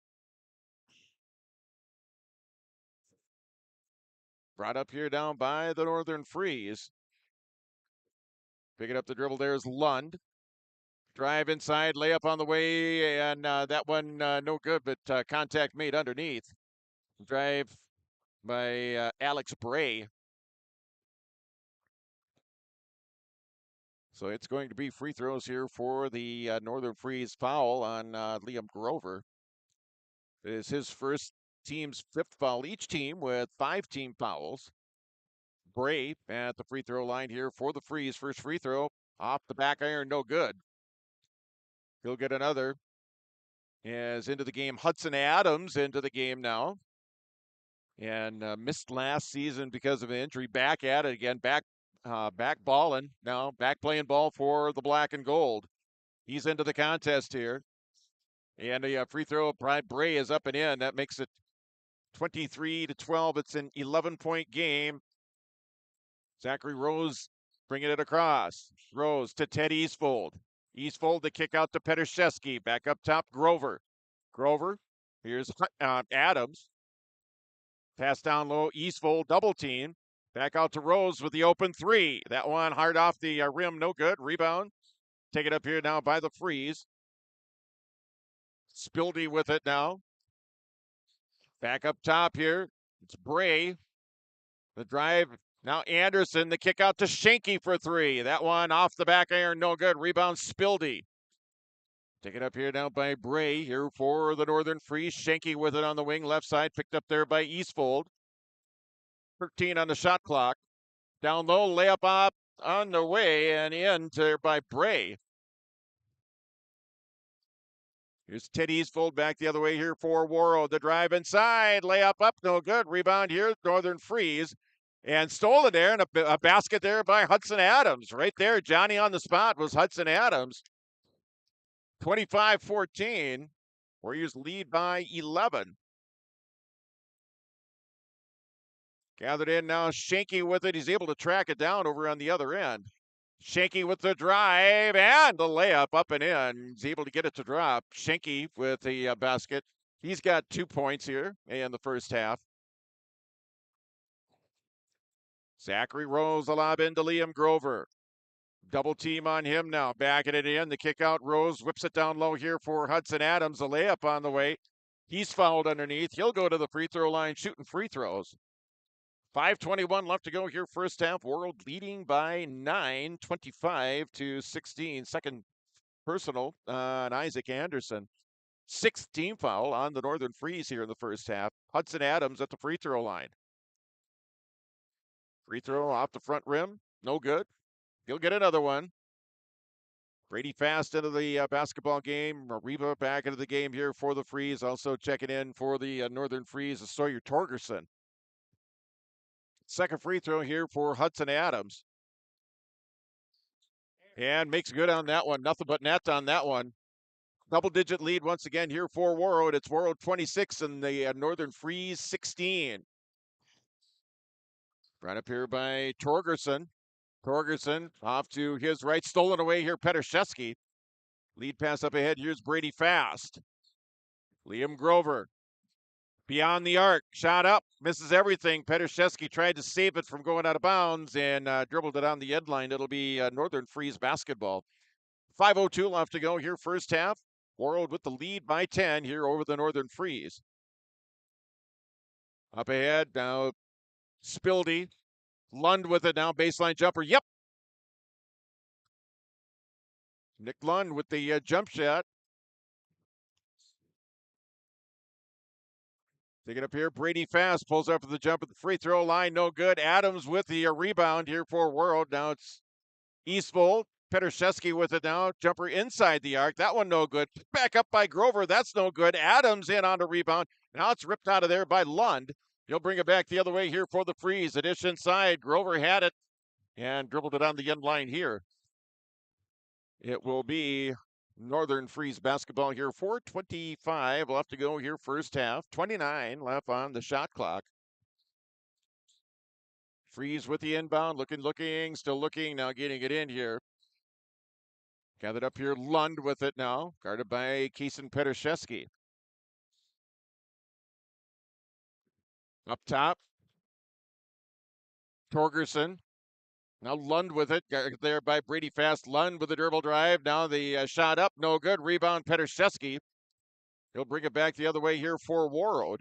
Brought up here down by the Northern Freeze. Picking up the dribble there is Lund. Drive inside, layup on the way, and that one no good, but contact made underneath. Drive by Alex Bray. So it's going to be free throws here for the Northern Freeze foul on Liam Grover. It is his first team's 5th foul, each team with 5 team fouls. Bray at the free throw line here for the Freeze. First free throw off the back iron, no good. He'll get another. As into the game, Hudson Adams into the game now. And missed last season because of an injury. Back at it again, back balling now, back playing ball for the black and gold. He's into the contest here. And a free throw by Bray is up and in. That makes it 23-12. It's an 11-point game. Zachary Rose bringing it across. Rose to Ted Eastfold. Eastfold to kick out to Petrashevsky. Back up top, Grover. Grover, here's Adams. Pass down low, Eastfold double team. Back out to Rose with the open 3. That one hard off the rim, no good. Rebound. Take it up here now by the Freeze. Spildy with it now. Back up top here. It's Bray. The drive. Now Anderson, the kick out to Schenke for 3. That one off the back iron, no good. Rebound, Spildy. Take it up here now by Bray here for the Northern Freeze. Schenke with it on the wing, left side, picked up there by Eastfold. 13 on the shot clock. Down low, layup up on the way and in there by Bray. Here's Ted Eastfold back the other way here for Warroad. The drive inside, layup up, no good. Rebound here, Northern Freeze. And stolen there, and a basket there by Hudson Adams. Right there, Johnny on the spot was Hudson Adams. 25-14. Warriors lead by 11. Gathered in now, Shanky with it. He's able to track it down over on the other end. Shanky with the drive and the layup up and in. He's able to get it to drop. Shanky with the basket. He's got 2 points here in the first half. Zachary Rose, a lob into Liam Grover. Double team on him now. Backing it in. The kick out. Rose whips it down low here for Hudson Adams. A layup on the way. He's fouled underneath. He'll go to the free throw line shooting free throws. 5:21 left to go here first half. Warroad leading by 9, 25-16. Second personal on Isaac Anderson. 6th team foul on the Northern Freeze here in the first half. Hudson Adams at the free throw line. Free throw off the front rim. No good. He'll get another one. Brady Fast into the basketball game. Reba back into the game here for the Freeze. Also checking in for the Northern Freeze is Sawyer Torgerson. Second free throw here for Hudson Adams. And makes good on that one. Nothing but net on that one. Double-digit lead once again here for Warroad. It's Warroad 26 and the Northern Freeze 16. Right up here by Torgerson. Torgerson off to his right. Stolen away here, Petrashevsky. Lead pass up ahead. Here's Brady Fast. Liam Grover. Beyond the arc. Shot up. Misses everything. Petrashevsky tried to save it from going out of bounds and dribbled it on the end line. It'll be Northern Freeze basketball. 5:02 left to go here first half. Warroad with the lead by 10 here over the Northern Freeze. Up ahead now, Spildy. Lund with it now, baseline jumper. Yep. Nick Lund with the jump shot. Take it up here. Brady Fast pulls up for the jump at the free throw line. No good. Adams with the rebound here for Warroad. Now it's Eastfold. Petrashevsky with it now. Jumper inside the arc. That one no good. Back up by Grover. That's no good. Adams in on the rebound. Now it's ripped out of there by Lund. He'll bring it back the other way here for the Freeze. A dish inside. Grover had it and dribbled it on the end line here. It will be Northern Freeze basketball here. 4:25 left to go here first half. 29 left on the shot clock. Freeze with the inbound. Looking, still looking. Now getting it in here. Gathered up here. Lund with it now. Guarded by Keeson Petrashevsky. Up top. Torgerson. Now Lund with it. There by Brady Fast. Lund with the dribble drive. Now the shot up. No good. Rebound Petrashevsky. He'll bring it back the other way here for Warroad.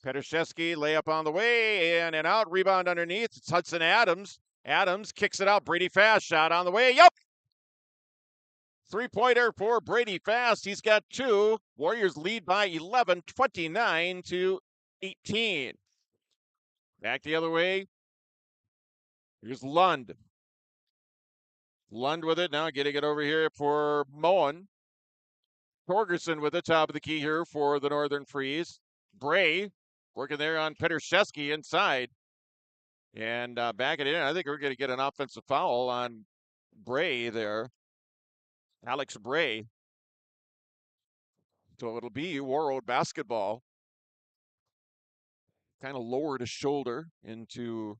Petrashevsky layup on the way. In and out. Rebound underneath. It's Hudson Adams. Adams kicks it out. Brady Fast. Shot on the way. Yup. 3-pointer for Brady Fast. He's got 2. Warriors lead by 11, 29-18. Back the other way. Here's Lund. Lund with it now, getting it over here for Moen. Torgerson with the top of the key here for the Northern Freeze. Bray working there on Petrashevsky inside. And back it in. I think we're going to get an offensive foul on Bray there. Alex Bray. So it'll be Warroad basketball. Kind of lowered his shoulder into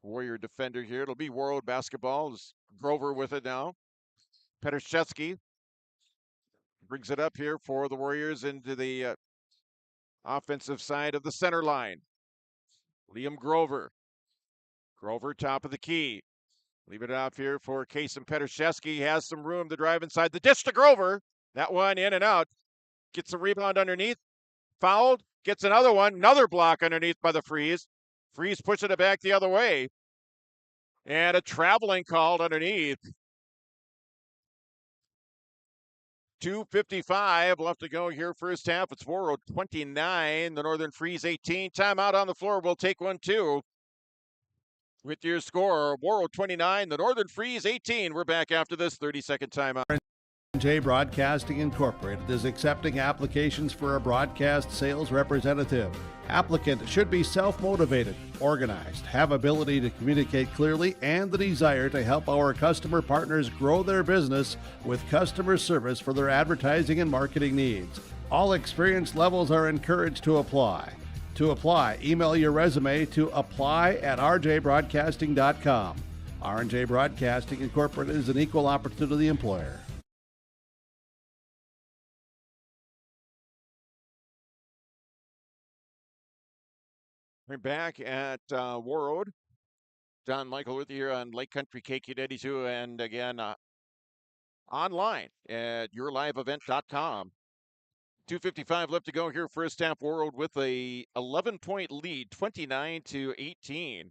Warrior defender here. It'll be Warroad basketball. There's Grover with it now. Petrashevsky brings it up here for the Warriors into the offensive side of the center line. Liam Grover. Grover, top of the key. Leave it off here for Keeson Petrashevsky. Has some room to drive inside. The dish to Grover. That one in and out. Gets a rebound underneath. Fouled. Gets another one. Another block underneath by the Freeze. Freeze pushing it back the other way. And a traveling called underneath. 2:55 left to go here first half. It's Warroad 29, the Northern Freeze 18. Timeout on the floor. We'll take one too. With your score, Warroad 29, the Northern Freeze 18. We're back after this 30-second timeout. R&J Broadcasting Incorporated is accepting applications for a broadcast sales representative. Applicant should be self-motivated, organized, have ability to communicate clearly, and the desire to help our customer partners grow their business with customer service for their advertising and marketing needs. All experience levels are encouraged to apply. To apply, email your resume to apply@rjbroadcasting.com. R&J Broadcasting Incorporated is an equal opportunity employer. We're back at Warroad. John Michael with you here on Lake Country KQ82, and again online at yourliveevent.com. 2:55 left to go here. First half, Warroad with a 11-point lead, 29-18.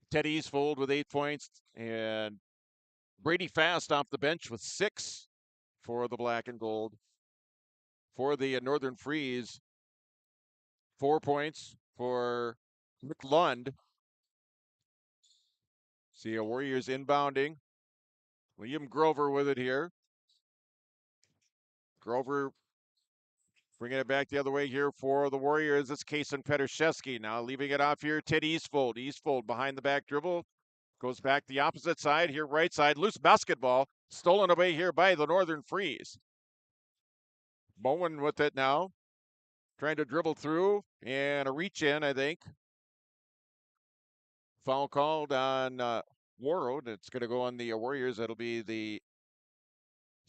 Ted Eastfold with 8 points, and Brady Fast off the bench with 6 for the Black and Gold. For the Northern Freeze, 4 points for Rick Lund. See a Warriors inbounding. Liam Grover with it here. Grover bringing it back the other way here for the Warriors. It's Kason Petrszewski now leaving it off here. Ted Eastfold. Eastfold behind the back dribble. Goes back the opposite side here, right side. Loose basketball. Stolen away here by the Northern Freeze. Bowen with it now. Trying to dribble through. And a reach in, I think. Foul called on Warroad. It's going to go on the Warriors. That'll be the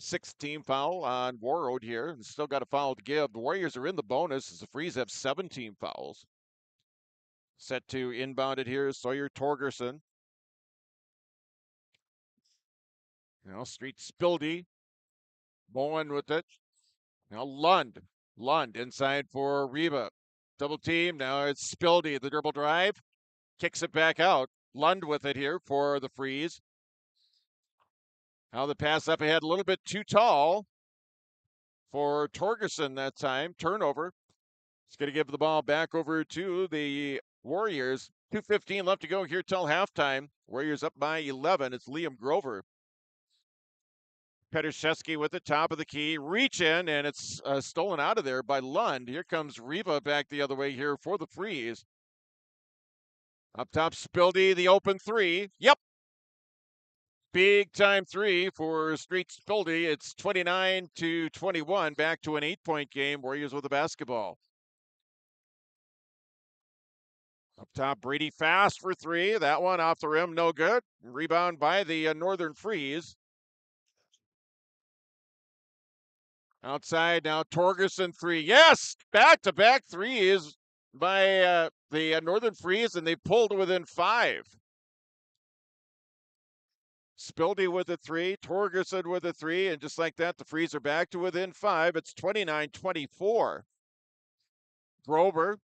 6th team foul on Warroad here. Still got a foul to give. The Warriors are in the bonus as the Freeze have 17 fouls. Set to inbound it here. Sawyer Torgerson. Now Street Spildy. Bowen with it. Now Lund. Lund inside for Reba. Double team. Now it's Spildy. The dribble drive. Kicks it back out. Lund with it here for the Freeze. Now the pass up ahead, a little bit too tall for Torgerson that time. Turnover. It's going to give the ball back over to the Warriors. 2:15 left to go here till halftime. Warriors up by 11. It's Liam Grover. Petrszewski with the top of the key. Reach in, and it's stolen out of there by Lund. Here comes Reba back the other way here for the Freeze. Up top, Spildy, the open three. Yep. Big time three for Street Spildy. It's 29-21. Back to an 8-point game. Warriors with the basketball. Up top, Brady Fast for three. That one off the rim, no good. Rebound by the Northern Freeze. Outside now, Torgerson three. Yes! Back-to-back threes by the Northern Freeze, and they pulled within 5. Spildy with a 3, Torgerson with a 3, and just like that, the Freeze are back to within 5. It's 29-24. Grover.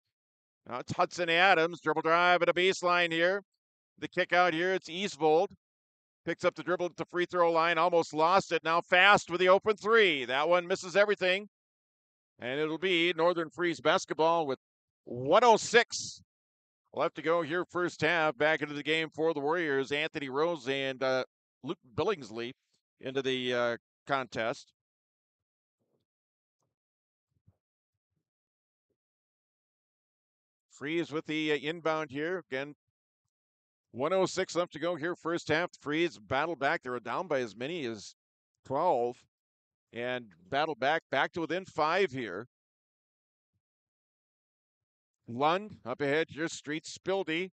Now it's Hudson Adams. Dribble drive at a baseline here. The kick out here, it's Eastvold. Picks up the dribble at the free throw line. Almost lost it. Now Fast with the open 3. That one misses everything. And it'll be Northern Freeze basketball with 106 left to go here first half. Back into the game for the Warriors. Anthony Rose and Luke Billingsley into the contest. Freeze with the inbound here. Again, 106 left to go here first half. The Freeze battled back. They were down by as many as 12 and battled back to within 5 here. Lund up ahead here. Street Spildy.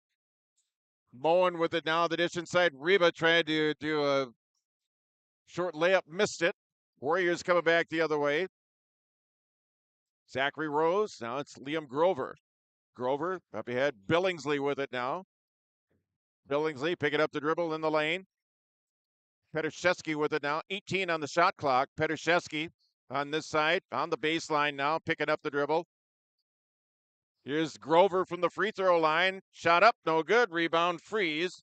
Bowen with it now. The dish inside. Reba tried to do a short layup. Missed it. Warriors coming back the other way. Zachary Rose. Now it's Liam Grover. Grover up ahead. Billingsley with it now. Billingsley picking up the dribble in the lane. Petrszewski with it now. 18 on the shot clock. Petrszewski on this side. On the baseline now. Picking up the dribble. Here's Grover from the free throw line. Shot up. No good. Rebound Freeze.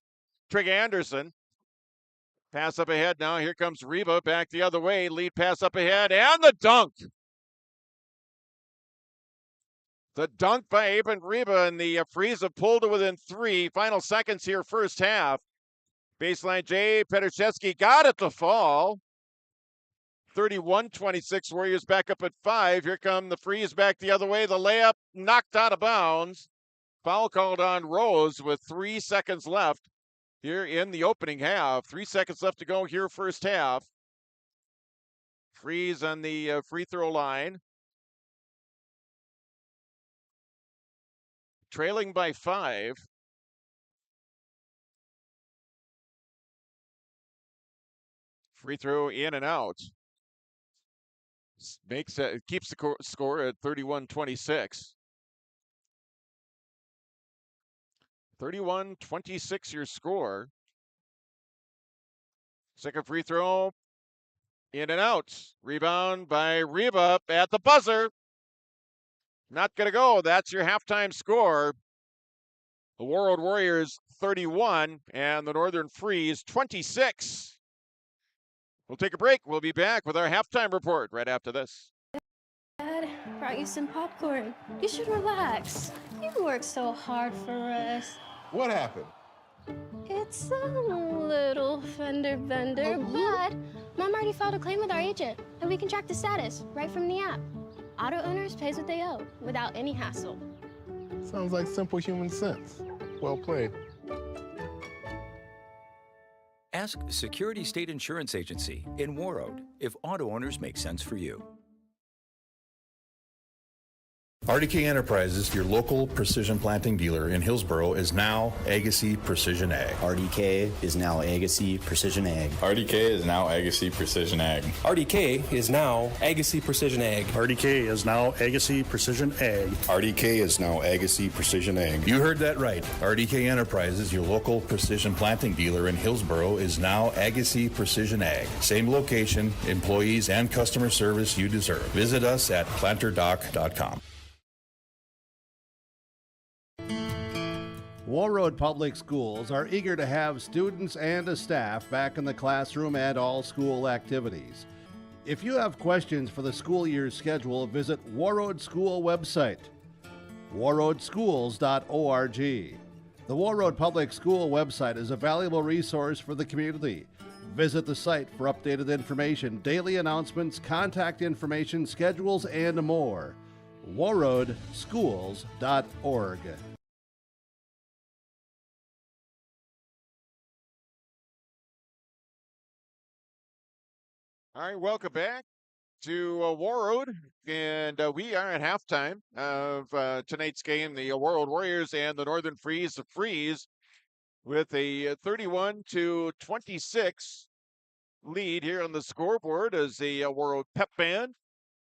Trig Anderson. Pass up ahead now. Here comes Reba back the other way. Lead pass up ahead. And the dunk. The dunk by Aben Reba, and the Freeze have pulled to within 3. Final seconds here, first half. Baseline J. Petrszewski got it to fall. 31-26. Warriors back up at 5. Here come the Freeze back the other way. The layup knocked out of bounds. Foul called on Rose with 3 seconds left here in the opening half. 3 seconds left to go here first half. Freeze on the free throw line. Trailing by 5. Free throw in and out. Keeps the score at 31-26. 31-26 your score. Second free throw, in and out. Rebound by Reba at the buzzer. Not going to go. That's your halftime score. The Warroad Warriors 31 and the Northern Freeze 26. We'll take a break. We'll be back with our halftime report right after this. Dad, brought you some popcorn. You should relax. You worked so hard for us. What happened? It's a little fender bender, but Mom already filed a claim with our agent, and we can track the status right from the app. Auto owners pays what they owe without any hassle. Sounds like simple human sense. Well played. Ask Security State Insurance Agency in Warroad if auto owners make sense for you. RDK Enterprises, your local precision planting dealer in Hillsboro, is now Agassi Precision Ag. RDK is now Agassi Precision Ag. RDK is now Agassi Precision Ag. RDK is now Agassi Precision Ag. RDK is now Agassi Precision Ag. RDK is now Agassi Precision Ag. You heard that right. RDK Enterprises, your local precision planting dealer in Hillsboro, is now Agassi Precision Ag. Same location, employees, and customer service you deserve. Visit us at planterdoc.com. Warroad Public Schools are eager to have students and a staff back in the classroom and all school activities. If you have questions for the school year's schedule, visit Warroad School website, warroadschools.org. The Warroad Public School website is a valuable resource for the community. Visit the site for updated information, daily announcements, contact information, schedules, and more. warroadschools.org. All right, welcome back to Warroad, and we are at halftime of tonight's game. The Warroad Warriors and the Northern Freeze. The Freeze with a 31-26 lead here on the scoreboard as the Warroad Pep Band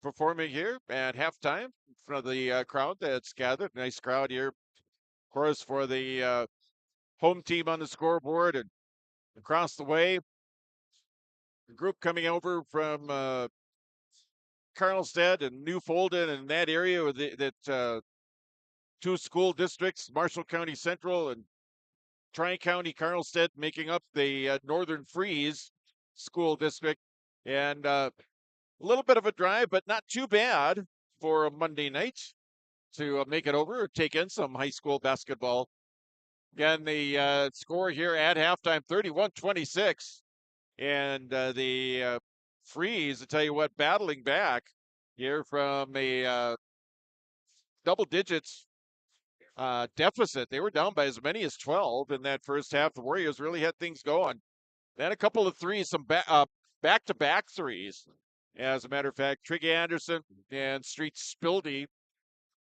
performing here at halftime in front of the crowd that's gathered. Nice crowd here, of course, for the home team on the scoreboard, and across the way, a group coming over from Carlstead and Newfolden and that area with that two school districts, Marshall County Central and Tri-County Carlstead, making up the Northern Freeze school district. And a little bit of a drive, but not too bad for a Monday night to make it over or take in some high school basketball. Again, the score here at halftime, 31-26. And the Freeze, I tell you what, battling back here from a double digits deficit. They were down by as many as 12 in that first half. The Warriors really had things going. Then a couple of threes, some back-to-back threes. As a matter of fact, Trig Anderson and Street Spildy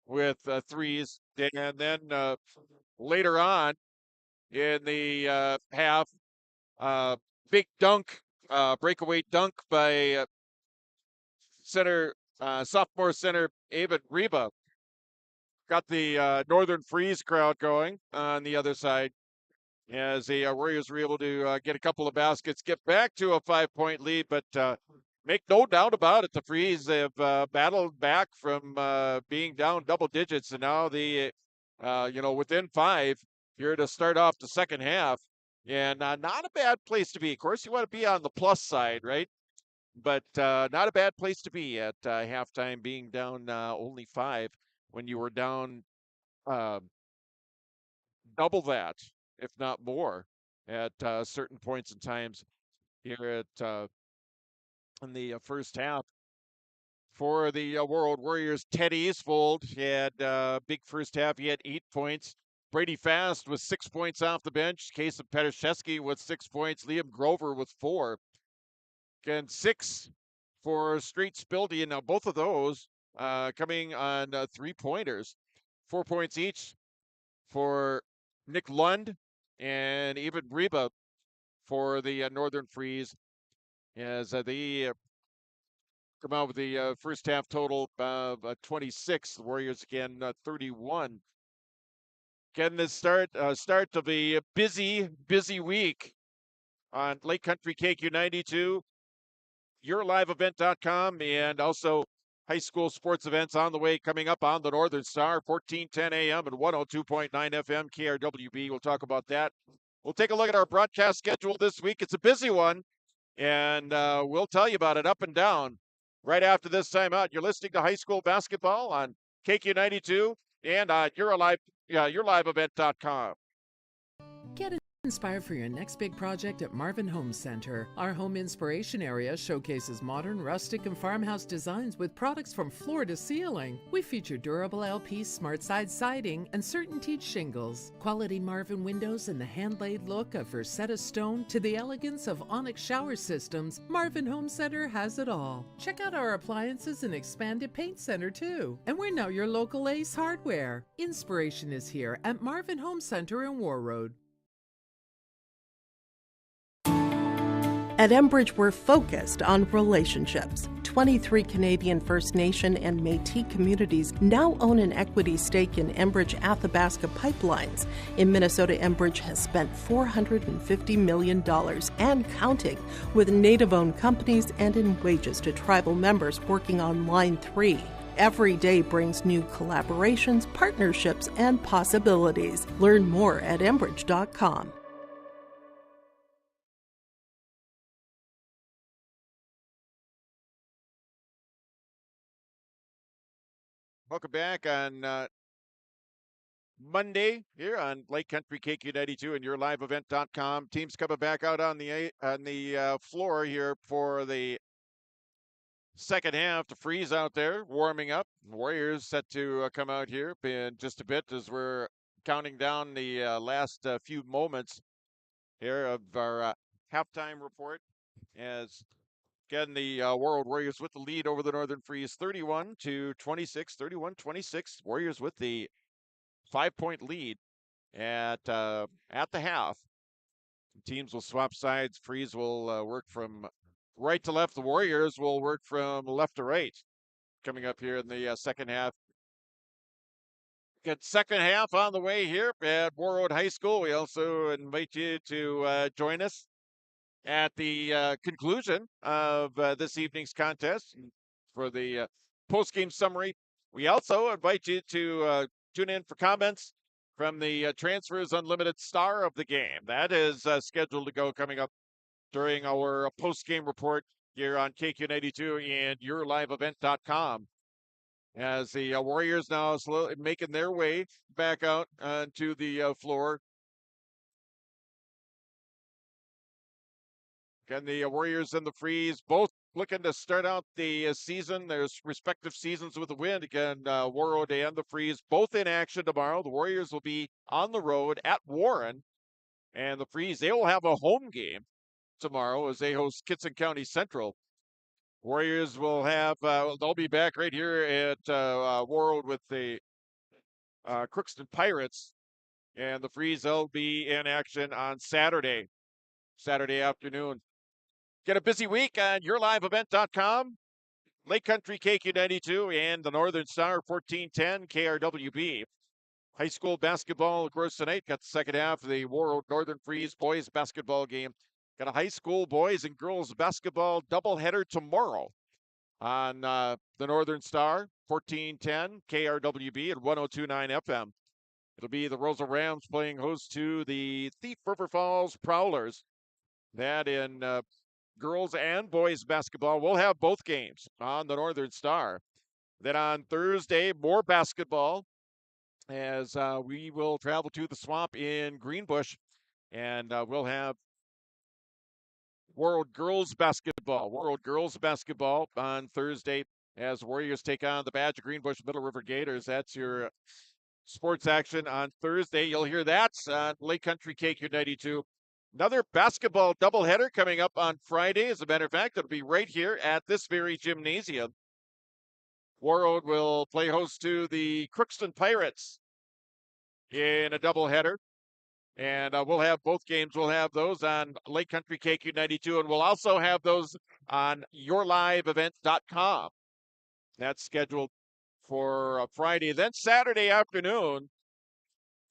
with threes. And then later on in the half, big dunk, breakaway dunk by sophomore center Avid Reba. Got the Northern Freeze crowd going on the other side as the Warriors were able to get a couple of baskets, get back to a 5-point lead, but make no doubt about it, the Freeze have battled back from being down double digits, and now the, within 5 here to start off the second half. And not a bad place to be. Of course, you want to be on the plus side, right? But not a bad place to be at halftime, being down only 5 when you were down double that, if not more, at certain points and times here at in the first half. For the Warroad Warriors, Ted Eastfold had a big first half. He had 8 points. Brady Fast with 6 points off the bench. Case of Petashevsky with 6 points. Liam Grover with 4. Again, 6 for Street Spildy. And now both of those coming on 3-pointers. 4 points each for Nick Lund and even Reba for the Northern Freeze as they come out with the first half total of 26. The Warriors again 31. Again, this start of a busy week on Lake Country KQ 92, yourliveevent.com, and also high school sports events on the way coming up on the Northern Star, 1410 AM and 102.9 FM KRWB. We'll talk about that. We'll take a look at our broadcast schedule this week. It's a busy one, and we'll tell you about it up and down right after this timeout. You're listening to high school basketball on KQ92 and on yourliveevent.com. Get inspired for your next big project at Marvin Home Center. Our home inspiration area showcases modern, rustic, and farmhouse designs with products from floor to ceiling. We feature durable LP smart side siding and CertainTeed shingles, quality Marvin windows, and the hand-laid look of Versetta stone to the elegance of Onyx shower systems. Marvin Home Center has it all. Check out our appliances and expanded paint center too. And we're now your local Ace Hardware. Inspiration is here at Marvin Home Center in Warroad. At Enbridge, we're focused on relationships. 23 Canadian First Nation and Métis communities now own an equity stake in Enbridge Athabasca Pipelines. In Minnesota, Enbridge has spent $450 million and counting with Native-owned companies and in wages to tribal members working on Line 3. Every day brings new collaborations, partnerships, and possibilities. Learn more at Enbridge.com. Welcome back on Monday here on Lake Country KQ92 and yourliveevent.com. Teams coming back out on the floor here for the second half. The Freeze out there warming up. Warriors set to come out here in just a bit as we're counting down the last few moments here of our halftime report. As again, the Warroad Warriors with the lead over the Northern Freeze, 31-26, 31-26. Warriors with the 5-point lead at the half. Teams will swap sides. Freeze will work from right to left. The Warriors will work from left to right. Coming up here in the second half. Get second half on the way here at Warroad High School. We also invite you to join us at the conclusion of this evening's contest for the post-game summary. We also invite you to tune in for comments from the Transfers Unlimited star of the game. That is scheduled to go coming up during our post-game report here on KQ92 and yourliveevent.com. As the Warriors now slowly making their way back out to the floor. Again, the Warriors and the Freeze both looking to start out the season, their respective seasons with a win. Again, Warroad and the Freeze both in action tomorrow. The Warriors will be on the road at Warren, and the Freeze, they will have a home game tomorrow as they host Kitson County Central. Warriors will have, they'll be back right here at Warroad with the Crookston Pirates, and the Freeze, they'll be in action on Saturday afternoon. Get a busy week on yourliveevent.com, Lake Country KQ92, and the Northern Star 1410 KRWB. High school basketball, of course, tonight. Got the second half of the Warroad Northern Freeze boys basketball game. Got a high school boys and girls basketball doubleheader tomorrow on the Northern Star 1410 KRWB and 1029 FM. It'll be the Rosa Rams playing host to the Thief River Falls Prowlers. That in girls and boys basketball. We'll have both games on the Northern Star. Then on Thursday, more basketball as we will travel to the Swamp in Greenbush, and we'll have Warroad girls basketball. Warroad girls basketball on Thursday as Warriors take on the Badger Greenbush Middle River Gators. That's your sports action on Thursday. You'll hear that on Lake Country KQ92. Another basketball doubleheader coming up on Friday. As a matter of fact, it'll be right here at this very gymnasium. Warroad will play host to the Crookston Pirates in a doubleheader. And we'll have both games. We'll have those on Lake Country KQ92, and we'll also have those on yourliveevent.com. That's scheduled for Friday. Then Saturday afternoon,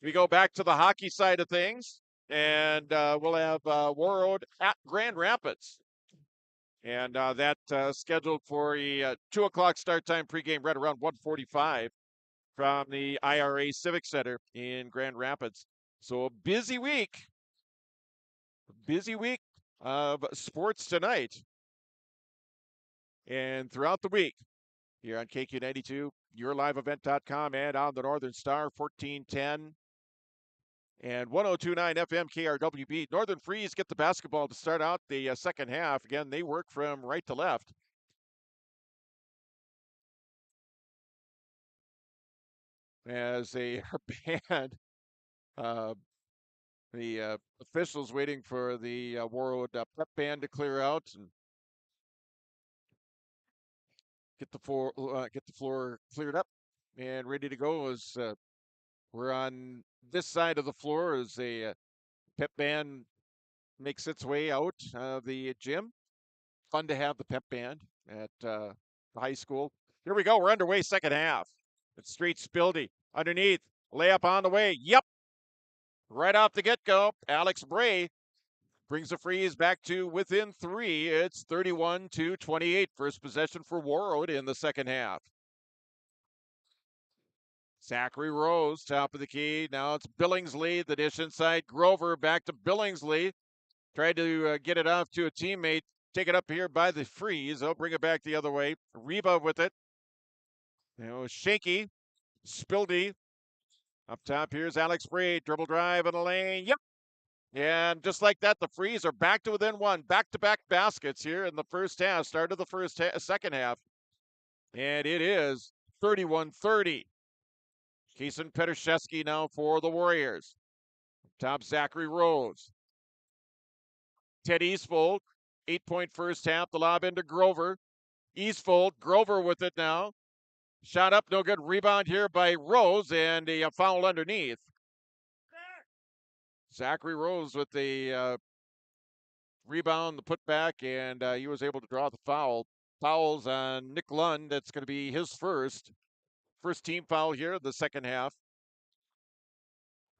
we go back to the hockey side of things, and we'll have Warroad at Grand Rapids. And that scheduled for a 2 o'clock start time pregame right around 1:45 from the IRA Civic Center in Grand Rapids. So a busy week of sports tonight and throughout the week here on KQ92, yourliveevent.com, and on the Northern Star, 1410 and 1029 FM KRWB. Northern Freeze get the basketball to start out the second half. Again, they work from right to left. As a band, the officials waiting for the Warroad pep band to clear out and get the floor cleared up and ready to go. As we're on this side of the floor as a pep band makes its way out of the gym. Fun to have the pep band at the high school. Here we go. We're underway, second half. It's straight Spildy underneath, layup on the way. Yep. Right off the get-go, Alex Bray brings the Freeze back to within 3. It's 31-28. First possession for Warroad in the second half. Zachary Rose, top of the key. Now it's Billingsley, the dish inside. Grover back to Billingsley. Tried to get it off to a teammate. Take it up here by the Freeze. They'll bring it back the other way. Reba with it. Shaky. Spildy. Up top, here's Alex Bray. Dribble drive in the lane. Yep. And just like that, the Freeze are back to within 1. Back-to-back baskets here in the first half. Start of the second half. And it is 31-30. Kason Petrashevsky now for the Warriors. Top, Zachary Rose. Ted Eastfold. 8-point first half. The lob into Grover. Eastfold. Grover with it now. Shot up, no good. Rebound here by Rose, and a foul underneath. Zachary Rose with the rebound, the putback, and he was able to draw the foul. Fouls on Nick Lund. That's going to be his first team foul here, the second half.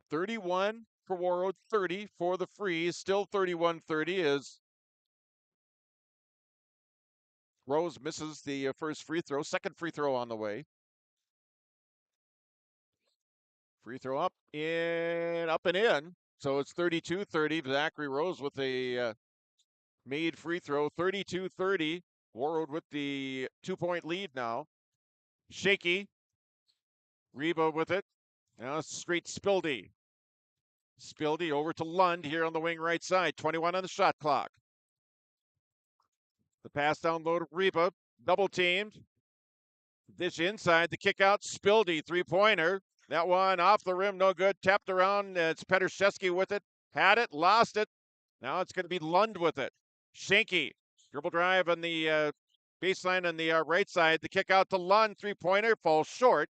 31 for Warroad, 30 for the Freeze. Still 31-30 as Rose misses the first free throw. Second free throw on the way. Free throw up and in. So it's 32-30. Zachary Rose with a made free throw. 32-30. Warroad with the 2-point lead now. Shaky. Reba with it. Now straight Spildy. Spildy over to Lund here on the wing right side. 21 on the shot clock. The pass down low to Reba. Double teamed. Dish inside. The kick out. Spildy. 3-pointer. That one off the rim. No good. Tapped around. It's Petrashevsky with it. Had it. Lost it. Now it's going to be Lund with it. Shanky. Dribble drive on the baseline on the right side. The kick out to Lund. 3-pointer. Falls short.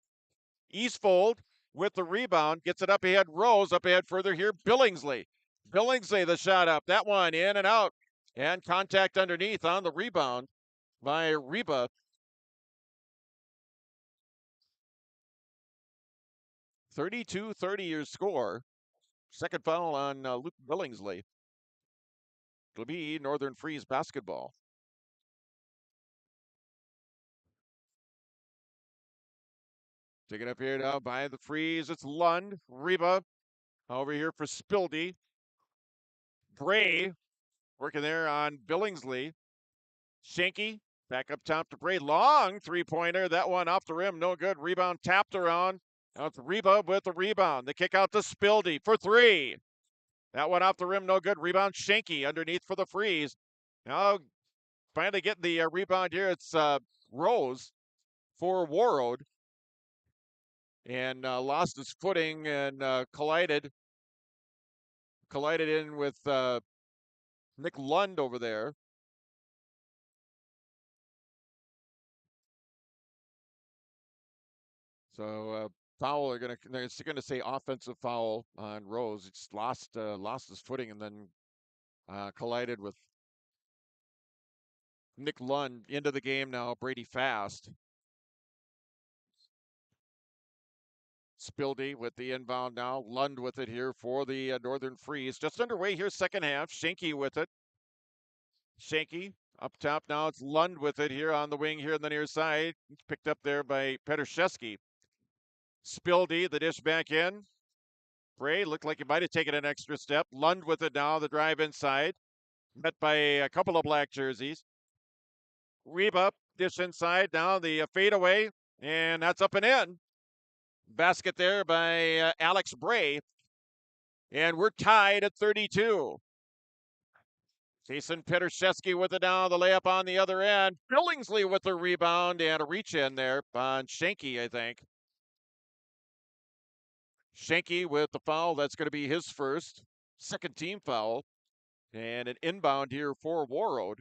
Eastfold with the rebound. Gets it up ahead. Rose. Up ahead further here. Billingsley. Billingsley the shot up. That one in and out. And contact underneath on the rebound by Reba. 32-30 your score. Second foul on Luke Billingsley. It'll be Northern Freeze basketball. Take it up here now by the Freeze. It's Lund. Reba over here for Spildy. Bray working there on Billingsley. Shanky back up top to Bray. Long 3-pointer. That one off the rim. No good. Rebound tapped around. Now it's Reba with the rebound. The kick out to Spildy for 3. That one off the rim. No good. Rebound Shanky underneath for the Freeze. Now, finally getting the rebound here. It's Rose for Warroad. And lost his footing and collided in with Nick Lund over there. So foul. They're gonna say offensive foul on Rose. It's lost his footing and then collided with Nick Lund into the game now. Brady Fast. Spildy with the inbound now. Lund with it here for the Northern Freeze. Just underway here, second half. Schenke with it. Schenke up top now. It's Lund with it here on the wing here on the near side. It's picked up there by Petrszewski. Spildy, the dish back in. Bray looked like he might have taken an extra step. Lund with it now, the drive inside. Met by a couple of black jerseys. Reba, dish inside now, the fadeaway, and that's up and in. Basket there by Alex Bray. And we're tied at 32. Jason Petrszewski with it now, the layup on the other end. Billingsley with the rebound and a reach in there on Schenke, I think. Schenke with the foul. That's going to be his first. Second team foul. And an inbound here for Warroad.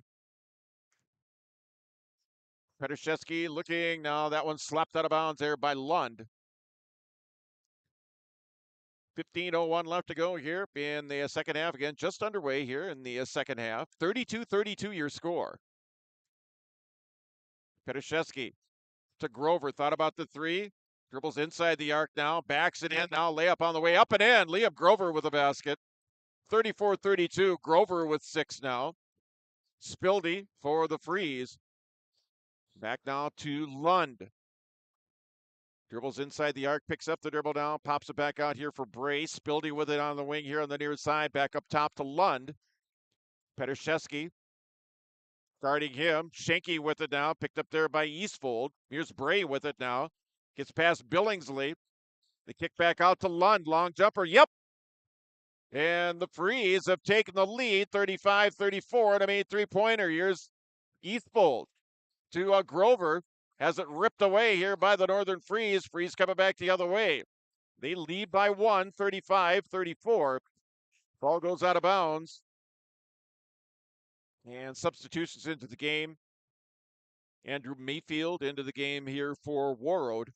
Petrszewski looking. Now that one slapped out of bounds there by Lund. 15:01 left to go here in the second half. Again, just underway here in the second half. 32-32 your score. Petrszewski to Grover. Thought about the three. Dribbles inside the arc now. Backs it in now. Layup on the way up and in. Liam Grover with a basket. 34-32. Grover with 6 now. Spildy for the Freeze. Back now to Lund. Dribbles inside the arc, picks up the dribble now, pops it back out here for Bray. Spildy with it on the wing here on the near side, back up top to Lund. Petrszewski guarding him. Schenke with it now, picked up there by Eastfold. Here's Bray with it now. Gets past Billingsley. The kick back out to Lund. Long jumper. Yep. And the Freeze have taken the lead, 35-34. And I mean, three-pointer. Here's Eastfold to Grover. Has it ripped away here by the Northern Freeze. Freeze coming back the other way. They lead by 1, 35-34. Ball goes out of bounds. And substitutions into the game. Andrew Mayfield into the game here for Warroad.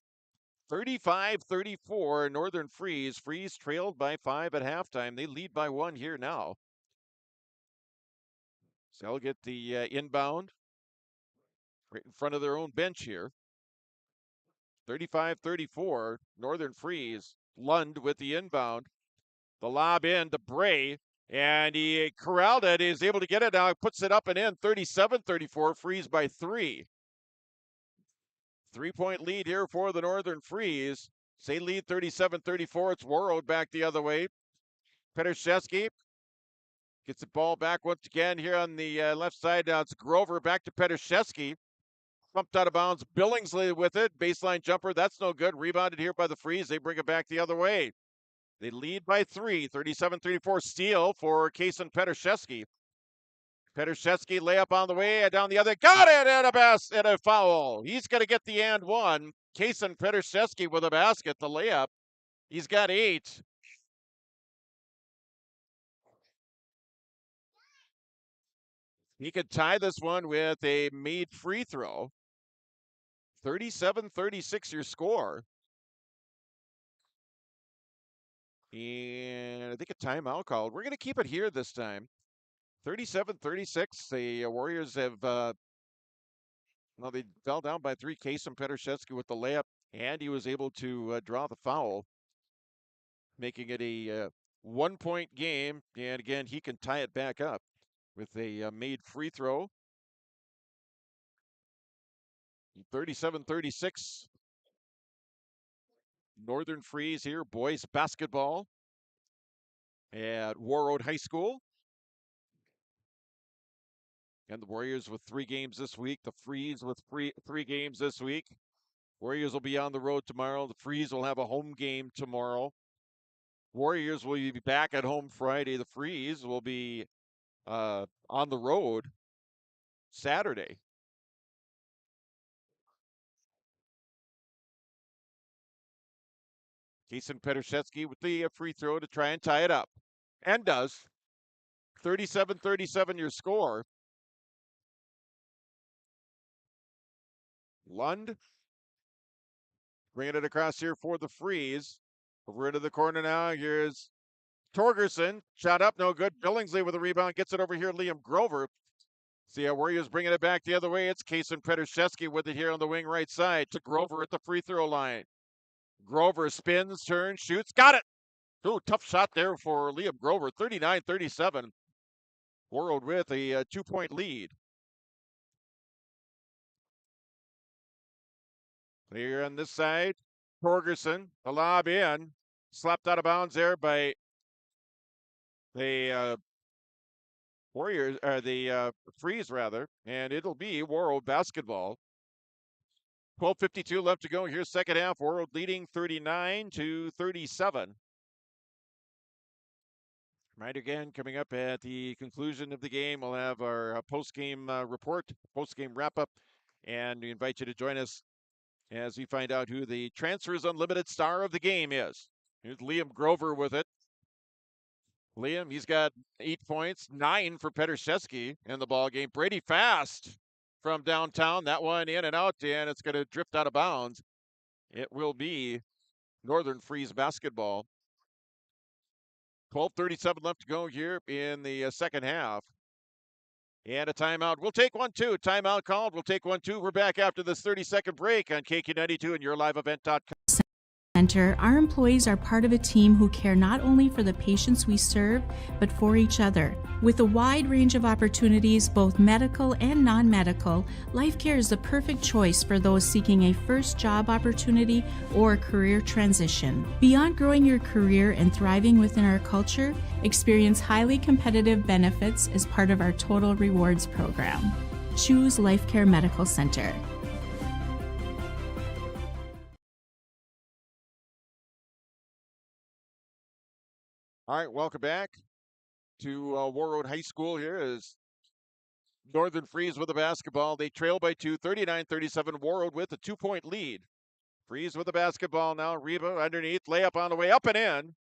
35-34, Northern Freeze. Freeze trailed by 5 at halftime. They lead by 1 here now. So they'll get the inbound right in front of their own bench here. 35-34, Northern Freeze. Lund with the inbound. The lob in to Bray, and he corralled it. He's able to get it now. He puts it up and in. 37-34, Freeze by 3. 3-point lead here for the Northern Freeze. Say lead 37-34. It's Warroad back the other way. Petrszewski gets the ball back once again here on the left side. Now it's Grover back to Petrszewski. Bumped out of bounds. Billingsley with it. Baseline jumper. That's no good. Rebounded here by the Freeze. They bring it back the other way. They lead by 3. 37-34. Steal for Kason Petrszewski. Petrszewski layup on the way and down the other. Got it and a foul. He's going to get the and one. Kason Petrszewski with a basket. The layup. He's got 8. He could tie this one with a made free throw. 37-36 your score. And I think a timeout called. We're going to keep it here this time. 37-36. The Warriors have, they fell down by 3. Kason Petrszewski with the layup, and he was able to draw the foul, making it a 1-point game. And again, he can tie it back up with a made free throw. 37-36. Northern Freeze here, boys basketball at Warroad High School. And the Warriors with 3 games this week. The Freeze with 3 games this week. Warriors will be on the road tomorrow. The Freeze will have a home game tomorrow. Warriors will be back at home Friday. The Freeze will be on the road Saturday. Jason Petrashevsky with the free throw to try and tie it up. And does. 37-37 your score. Lund bringing it across here for the Freeze. Over into the corner now. Here's Torgerson. Shot up, no good. Billingsley with a rebound. Gets it over here. Liam Grover. See how Warriors bringing it back the other way. It's Kason Petrashevsky with it here on the wing right side to Grover at the free throw line. Grover spins, turns, shoots. Got it! Ooh, tough shot there for Liam Grover. 39-37. Warroad with a 2-point lead. Here on this side, Torgerson, the lob in. Slapped out of bounds there by the Warriors, or the Freeze rather, and it'll be Warroad basketball. 12:52 left to go. Here's second half. Warroad leading 39-37. Right again, coming up at the conclusion of the game, we'll have our post-game report, post-game wrap-up, and we invite you to join us as we find out who the Transfers Unlimited star of the game is. Here's Liam Grover with it. Liam, he's got 8 points, 9 for Petrashevsky in the ball game. Brady Fast from downtown. That one in and out, and it's going to drift out of bounds. It will be Northern Freeze basketball. 12:37 left to go here in the second half. And a timeout. We'll take one, too. Timeout called. We'll take one, too. We're back after this 30-second break on KQ92 and YourLiveEvent.com. Center, our employees are part of a team who care not only for the patients we serve, but for each other. With a wide range of opportunities, both medical and non-medical, LifeCare is the perfect choice for those seeking a first job opportunity or career transition. Beyond growing your career and thriving within our culture, experience highly competitive benefits as part of our Total Rewards program. Choose LifeCare Medical Center. All right, welcome back to Warroad High School. Here is Northern Freeze with the basketball. They trail by 2, 39-37. Warroad with a 2-point lead. Freeze with the basketball now. Reba underneath, layup on the way, up and in.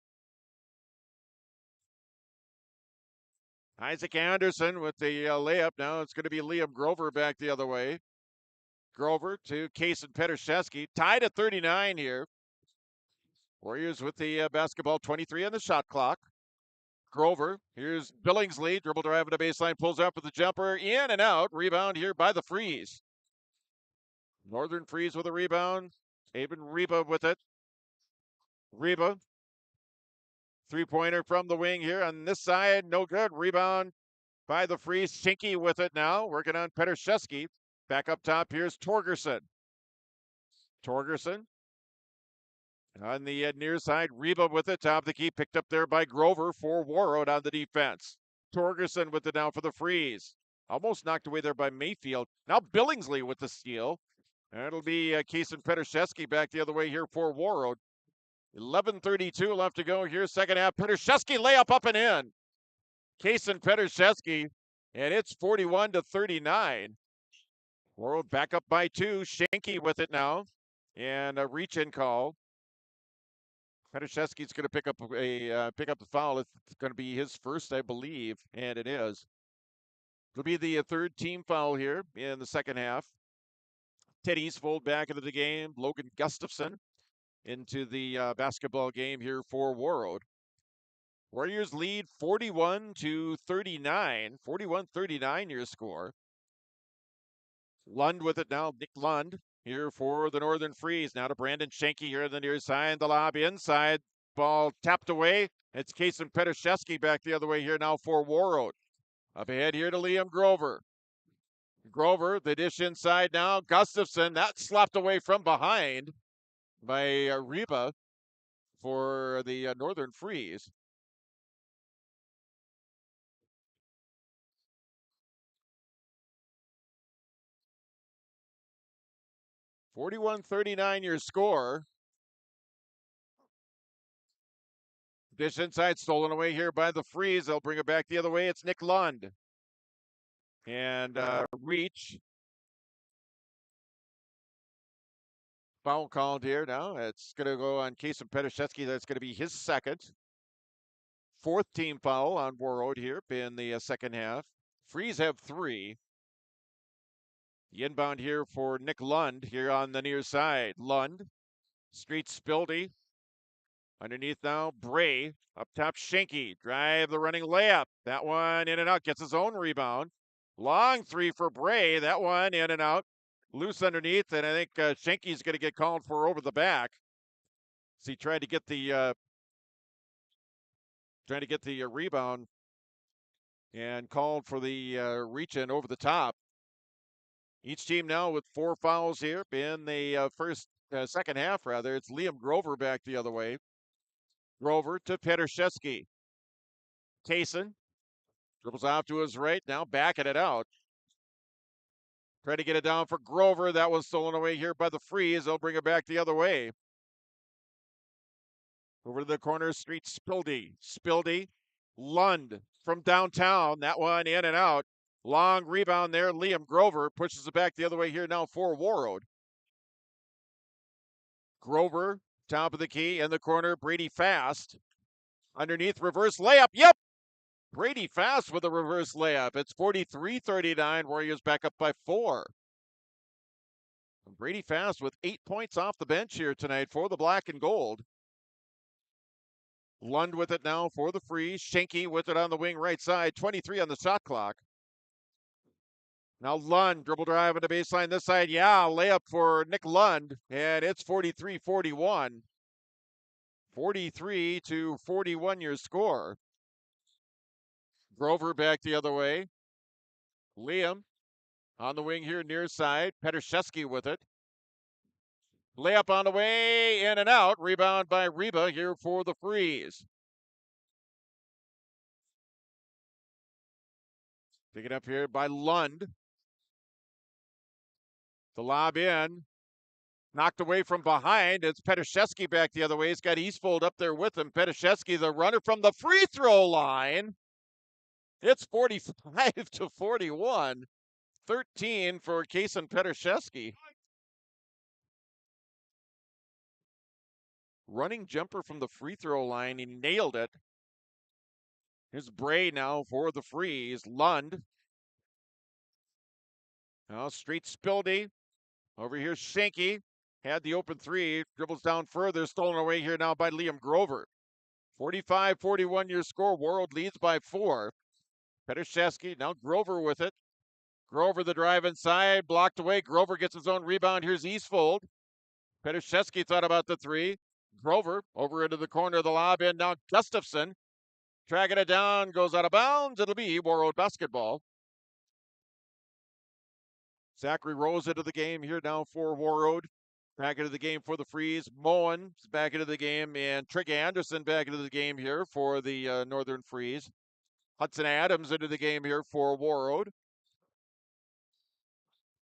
Isaac Anderson with the layup. Now it's going to be Liam Grover back the other way. Grover to Kason Petrashevsky. Tied at 39 here. Warriors with the basketball, 23 on the shot clock. Grover, here's Billingsley, dribble drive to the baseline, pulls up with the jumper, in and out. Rebound here by the Freeze. Northern Freeze with a rebound. Aben Reba with it. Reba, three-pointer from the wing here on this side, no good. Rebound by the Freeze. Shinky with it now, working on Petrashevsky. Back up top, here's Torgerson. Torgerson. On the near side, Reba with it, top of the key, picked up there by Grover for Warroad on the defense. Torgerson with it now for the Freeze. Almost knocked away there by Mayfield. Now Billingsley with the steal. And it'll be Kason Petrashevsky back the other way here for Warroad. 11:32 left to go here, second half. Petrashevsky layup up and in. Kason Petrashevsky, and it's 41-39. Warroad back up by 2. Shanky with it now. And a reach-in call. Petrashevsky's going to pick up the foul. It's going to be his first, I believe, and it is. It'll be the third team foul here in the second half. Ted Eastfold back into the game. Logan Gustafson into the basketball game here for Warroad. Warriors lead 41-39. 41-39 your score. Lund with it now. Nick Lund here for the Northern Freeze. Now to Brandon Shanky here on the near side. The lob inside. Ball tapped away. It's Kason Petrashevsky back the other way here now for Warroad. Up ahead here to Liam Grover. Grover, the dish inside now. Gustafson, that slapped away from behind by Reba for the Northern Freeze. (41-39) your score. Dish inside, stolen away here by the Freeze. They'll bring it back the other way. It's Nick Lund. And reach. Foul called here now. It's going to go on Kason Petashevsky. That's going to be his second. Fourth team foul on Warroad here in the second half. Freeze have 3. The inbound here for Nick Lund here on the near side. Lund, Street Spildy. Underneath now, Bray. Up top, Schenke. Drive the running layup. That one in and out. Gets his own rebound. Long 3 for Bray. That one in and out. Loose underneath, and I think Schenke's going to get called for over the back. So he tried to get the rebound and called for the reach in over the top. Each team now with 4 fouls here in the second half, rather. It's Liam Grover back the other way. Grover to Petashevsky. Kaysen dribbles off to his right, now backing it out. Try to get it down for Grover. That was stolen away here by the Freeze. They'll bring it back the other way. Over to the corner, Street Spildy. Spildy, Lund from downtown. That one in and out. Long rebound there. Liam Grover pushes it back the other way here now for Warroad. Grover, top of the key, in the corner. Brady Fast. Underneath, reverse layup. Yep! Brady Fast with a reverse layup. It's 43-39. Warriors back up by 4. And Brady Fast with 8 points off the bench here tonight for the black and gold. Lund with it now for the Freeze. Schenke with it on the wing right side. 23 on the shot clock. Now Lund, dribble drive on the baseline this side. Yeah, layup for Nick Lund. And it's 43-41. 43-41 your score. Grover back the other way. Liam on the wing here near side. Petashevsky with it. Layup on the way, in and out. Rebound by Reba here for the Freeze. Taken up here by Lund. The lob in. Knocked away from behind. It's Petashevsky back the other way. He's got Eastfold up there with him. Petashevsky, the runner from the free throw line. It's 45-41. 13 for Kason Petashevsky. Running jumper from the free throw line. He nailed it. Here's Bray now for the Freeze. Lund. Now Street Spildy. Over here, Schenke. Had the open 3. Dribbles down further. Stolen away here now by Liam Grover. 45-41 your score. Warroad leads by 4. Petashevsky. Now Grover with it. Grover the drive inside. Blocked away. Grover gets his own rebound. Here's Eastfold. Petashevsky thought about the 3. Grover over into the corner of the lob in. Now Gustafson tracking it down, goes out of bounds. It'll be Warroad basketball. Zachary Rose into the game here now for Warroad. Back into the game for the Freeze. Moen back into the game, and Trick Anderson back into the game here for the Northern Freeze. Hudson Adams into the game here for Warroad.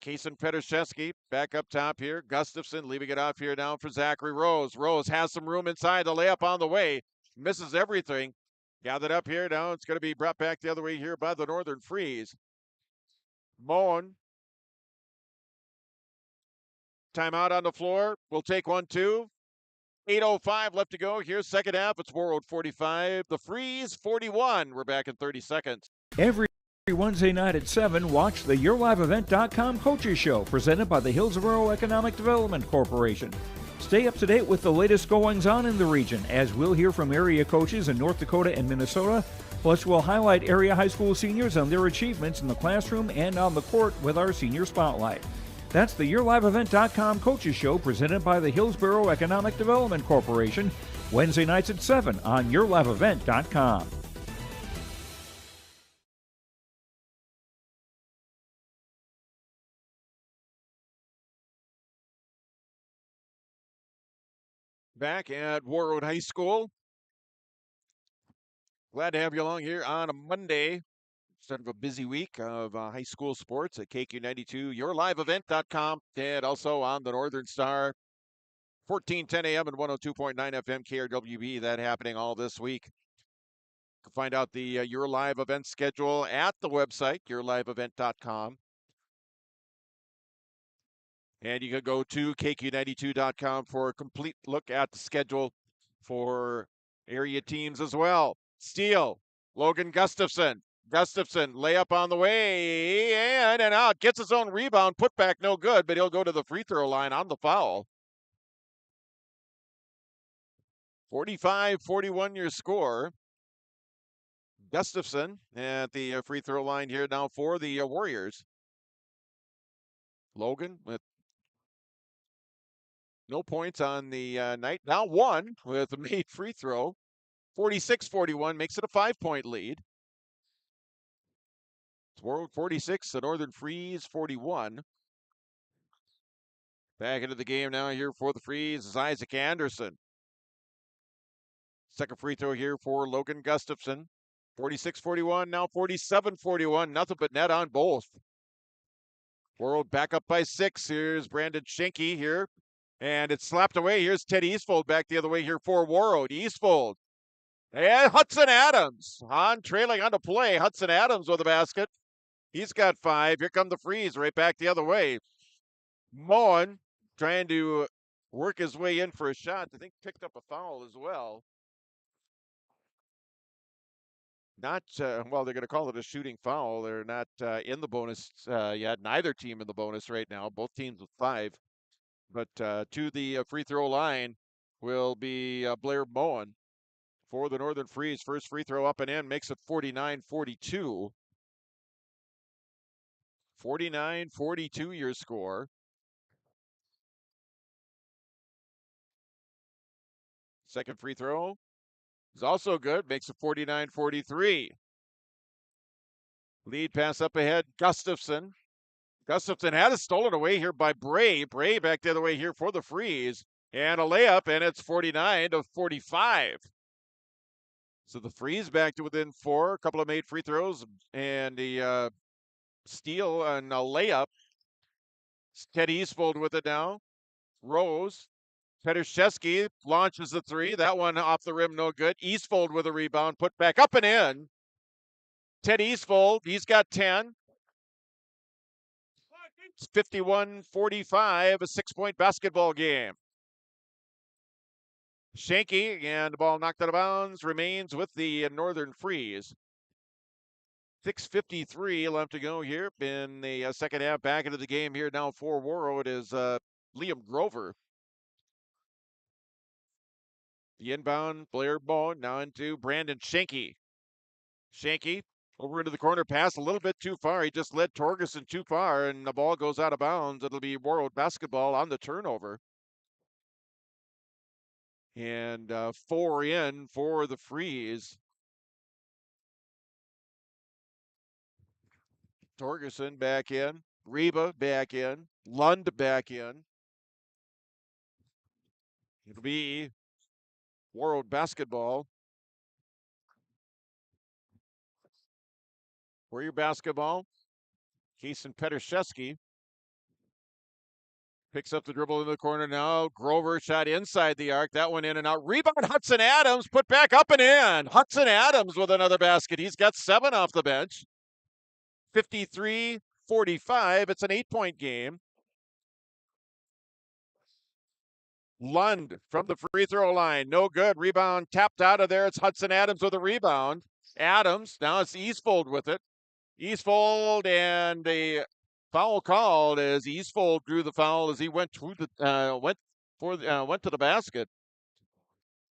Kason Petashevsky back up top here. Gustafson leaving it off here now for Zachary Rose. Rose has some room inside. The layup on the way. Misses everything. Gathered up here now. It's going to be brought back the other way here by the Northern Freeze. Moen. Timeout on the floor. We'll take 1-2. 8:05 left to go. Here's second half. It's Warroad 45. The Freeze 41. We're back in 30 seconds. Every Wednesday night at 7, watch the YourLiveEvent.com Coaches Show, presented by the Hillsborough Economic Development Corporation. Stay up to date with the latest goings-on in the region, as we'll hear from area coaches in North Dakota and Minnesota. Plus, we'll highlight area high school seniors and their achievements in the classroom and on the court with our Senior Spotlight. That's the YourLiveEvent.com Coaches Show, presented by the Hillsborough Economic Development Corporation, Wednesday nights at 7 on YourLiveEvent.com. Back at Warroad High School. Glad to have you along here on a Monday. Start of a busy week of high school sports at KQ92, YourLiveEvent.com, and also on the Northern Star, 1410 AM and 102.9 FM KRWB. That happening all this week. find out the Your Live event schedule at the website, yourliveevent.com. And you can go to KQ92.com for a complete look at the schedule for area teams as well. Steele, Logan Gustafson. Gustafson, layup on the way, and out. Gets his own rebound. Put back, no good, but he'll go to the free throw line on the foul. 45-41 your score. Gustafson at the free throw line here now for the Warriors. Logan with no points on the night. Now one with a made free throw. 46-41 makes it a 5-point lead. It's Warroad 46, the Northern Freeze 41. Back into the game now here for the Freeze is Isaac Anderson. Second free throw here for Logan Gustafson. 46-41, now 47-41. Nothing but net on both. Warroad back up by 6. Here's Brandon Schenke here. And it's slapped away. Here's Ted Eastfold back the other way here for Warroad. Eastfold. And Hudson Adams trailing on the play. Hudson Adams with a basket. He's got 5. Here come the Freeze right back the other way. Moen trying to work his way in for a shot. I think picked up a foul as well. Not, well, they're going to call it a shooting foul. They're not in the bonus yet. Neither team in the bonus right now. Both teams with 5. But to the free throw line will be Blair Moen for the Northern Freeze. First free throw up and in, makes it 49-42. 49-42 your score. Second free throw is also good, makes it 49-43. Lead pass up ahead, Gustafson. Gustafson had it stolen away here by Bray. Bray back the other way here for the Freeze. And a layup, and it's 49-45. So the Freeze back to within 4. A couple of made free throws and the steal and a layup. Ted Eastfold with it now. Rose. Petershevsky launches the 3. That one off the rim, no good. Eastfold with a rebound, put back up and in. Ted Eastfold, he's got 10. It's 51-45, a 6-point basketball game. Schenke, and the ball knocked out of bounds, remains with the Northern Freeze. 6:53 left to go here in the second half. Back into the game here now for Warroad is Liam Grover. The inbound, Blair Moen, now into Brandon Schenke. Schenke over into the corner, pass a little bit too far. He just led Torgerson too far, and the ball goes out of bounds. It'll be Warroad basketball on the turnover. And 4 in for the Freeze. Torgerson back in. Reba back in. Lund back in. It'll be Warroad basketball. For your basketball, Kason Petershevsky picks up the dribble in the corner now. Grover shot inside the arc. That one in and out. Rebound, Hudson Adams, put back up and in. Hudson Adams with another basket. He's got 7 off the bench. 53-45. It's an 8-point game. Lund from the free throw line. No good. Rebound tapped out of there. It's Hudson Adams with a rebound. Adams, now it's Eastfold with it. Eastfold, and the foul called as Eastfold drew the foul as he went to the went to the basket.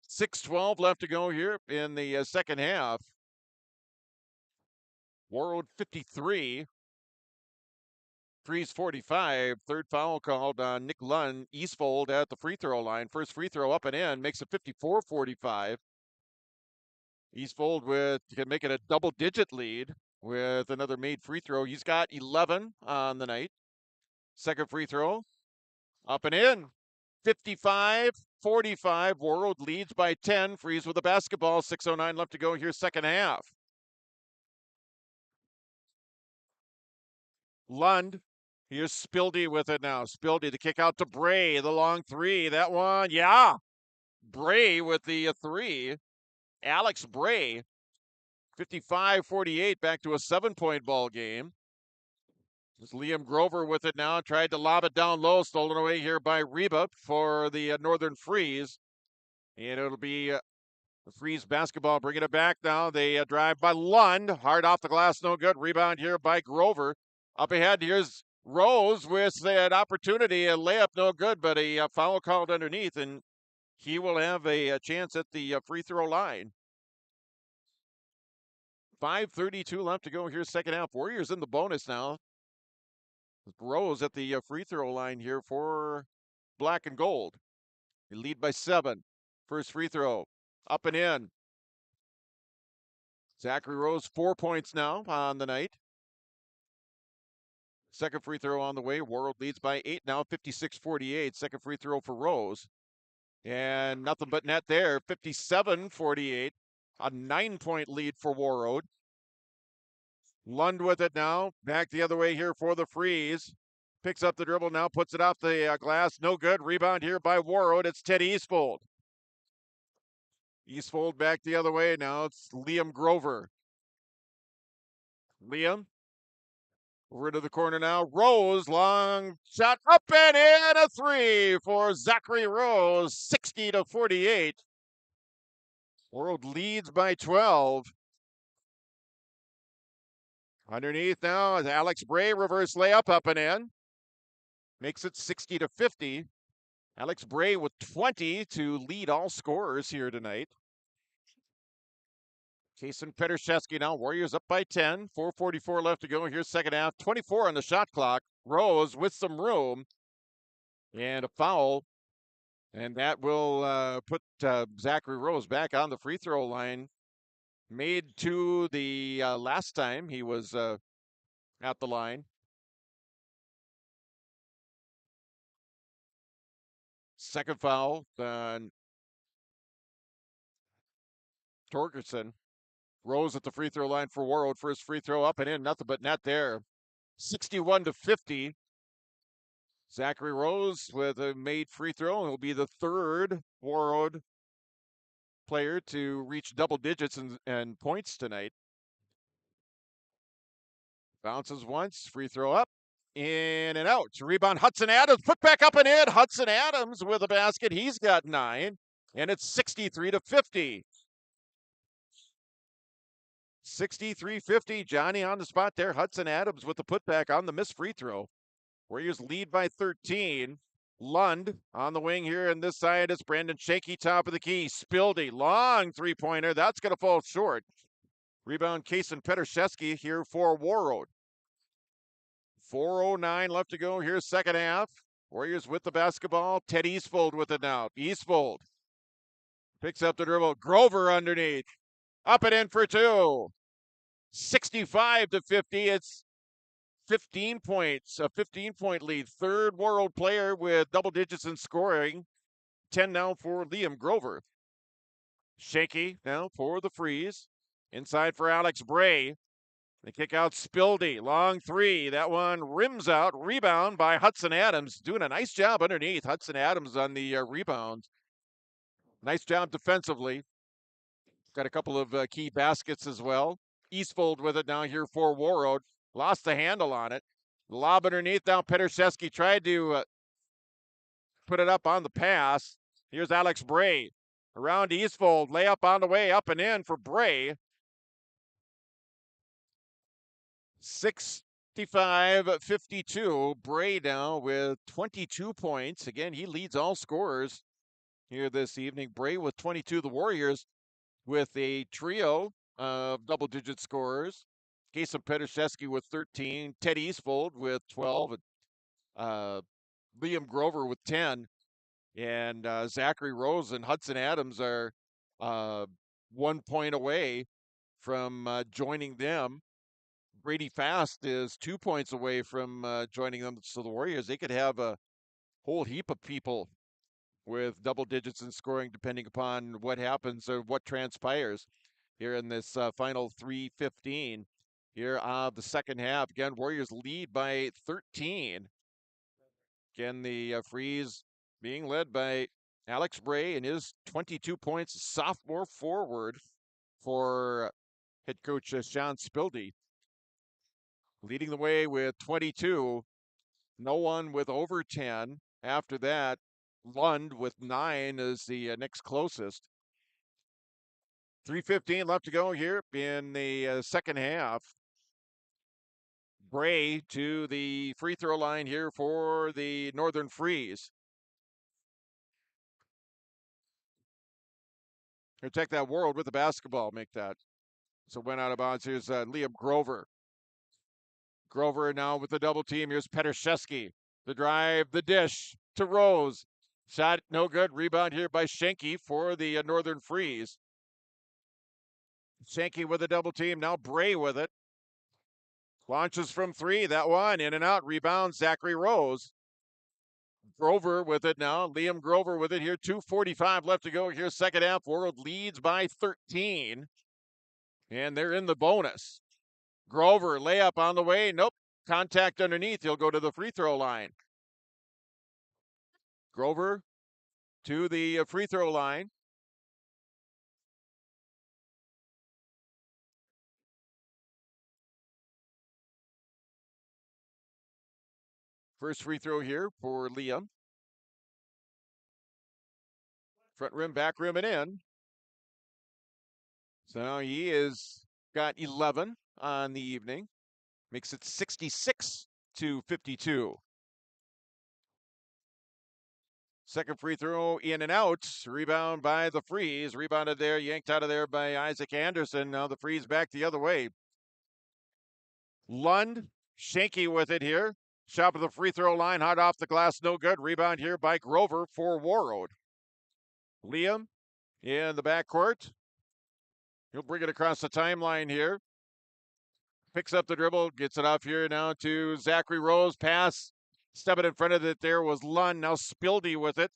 6:12 left to go here in the second half. Warroad 53. Freeze 45. Third foul called on Nick Lund. Eastfold at the free throw line. First free throw up and in, makes it 54-45. Eastfold can make it a double-digit lead with another made free throw. He's got 11 on the night. Second free throw, up and in. 55-45. Warroad leads by 10. Freeze with the basketball. 6:09 left to go here, second half. Lund. Here's Spildy with it now. Spildy, the kick out to Bray. The long 3. That one, yeah. Bray with the 3. Alex Bray. 55-48, back to a 7-point ball game. It's Liam Grover with it now, tried to lob it down low, stolen away here by Reba for the Northern Freeze. And it'll be the Freeze basketball bringing it back now. They drive by Lund, hard off the glass, no good. Rebound here by Grover. Up ahead, here's Rose with an opportunity, a layup, no good, but a foul called underneath, and he will have a chance at the free throw line. 5:32 left to go here, second half. Warriors in the bonus now. Rose at the free throw line here for Black and Gold. They lead by 7. First free throw, up and in. Zachary Rose, 4 points now on the night. Second free throw on the way. Warroad leads by 8 now, 56-48. Second free throw for Rose. And nothing but net there, 57-48. A 9-point lead for Warroad. Lund with it now. Back the other way here for the Freeze. Picks up the dribble now, puts it off the glass. No good. Rebound here by Warroad. It's Ted Eastfold. Eastfold back the other way now. It's Liam Grover. Liam over to the corner now. Rose, long shot up and in, a 3 for Zachary Rose. 60-48. Warroad leads by 12. Underneath now is Alex Bray, reverse layup up and in. Makes it 60-50. Alex Bray with 20 to lead all scorers here tonight. Kason Petrszewski now. Warriors up by 10. 4:44 left to go here, second half. 24 on the shot clock. Rose with some room. And a foul. And that will put Zachary Rose back on the free throw line. Made to the last time he was at the line. Second foul on Torgerson. Rose at the free throw line for Warroad. First free throw up and in, nothing but net there. 61-50. Zachary Rose with a made free throw. He'll be the third Warroad player to reach double digits in points tonight. Bounces once, free throw up, in and out. Rebound, Hudson Adams, put back up and in. Hudson Adams with a basket. He's got 9, and it's 63-50. 63-50. Johnny on the spot there. Hudson Adams with the putback on the missed free throw. Warriors lead by 13. Lund on the wing here, and this side is Brandon Shaky, top of the key. Spildy, long three-pointer. That's going to fall short. Rebound, Kason Petrszewski here for Warroad. 4:09 left to go here, second half. Warriors with the basketball. Ted Eastfold with it now. Eastfold picks up the dribble. Grover underneath. Up and in for 2. 65-50. It's 15 points, a 15-point lead. Third Warroad player with double digits in scoring. 10 now for Liam Grover. Shaky now for the Freeze. Inside for Alex Bray. They kick out Spildy. Long 3. That one rims out. Rebound by Hudson Adams. Doing a nice job underneath. Hudson Adams on the rebound. Nice job defensively. Got a couple of key baskets as well. Eastfold with it now here for Warroad. Lost the handle on it. Lob underneath now. Petrszewski tried to put it up on the pass. Here's Alex Bray. Around Eastfold. Layup on the way. Up and in for Bray. 65-52. Bray now with 22 points. Again, he leads all scorers here this evening. Bray with 22. The Warriors with a trio of double-digit scorers. Kason Petrszewski with 13. Ted Eastfold with 12. And, Liam Grover with 10. And Zachary Rose and Hudson Adams are 1 point away from joining them. Brady Fast is 2 points away from joining them. So the Warriors, they could have a whole heap of people with double digits in scoring, depending upon what happens or what transpires here in this final 3:15 here of the second half. Again, Warriors lead by 13. Again, the Freeze being led by Alex Bray and his 22 points, sophomore forward for Head coach Sean Spildy leading the way with 22. No one with over 10. After that, Lund with 9 is the next closest. 3:15 left to go here in the second half. Bray to the free throw line here for the Northern Freeze. Here, check that Warroad with the basketball, make that. So went out of bounds. Here's Liam Grover. Grover now with the double team. Here's Petrszewski. The drive, the dish to Rose. Shot no good. Rebound here by Schenke for the Northern Freeze. Schenke with a double team. Now Bray with it. Launches from 3. That one in and out. Rebound Zachary Rose. Grover with it now. Liam Grover with it here. 2:45 left to go here. Second half. Warroad leads by 13. And they're in the bonus. Grover, layup on the way. Nope. Contact underneath. He'll go to the free throw line. Grover to the free throw line. First free throw here for Liam. Front rim, back rim, and in. So now he has got 11 on the evening. Makes it 66-52. Second free throw in and out. Rebound by the Freeze. Rebounded there, yanked out of there by Isaac Anderson. Now the Freeze back the other way. Lund, Schenke with it here. Shot at the free throw line, hot off the glass, no good. Rebound here by Grover for Warroad. Liam in the backcourt. He'll bring it across the timeline here. Picks up the dribble, gets it off here now to Zachary Rose. Pass, stepping in front of it there was Lund. Now Spildy with it.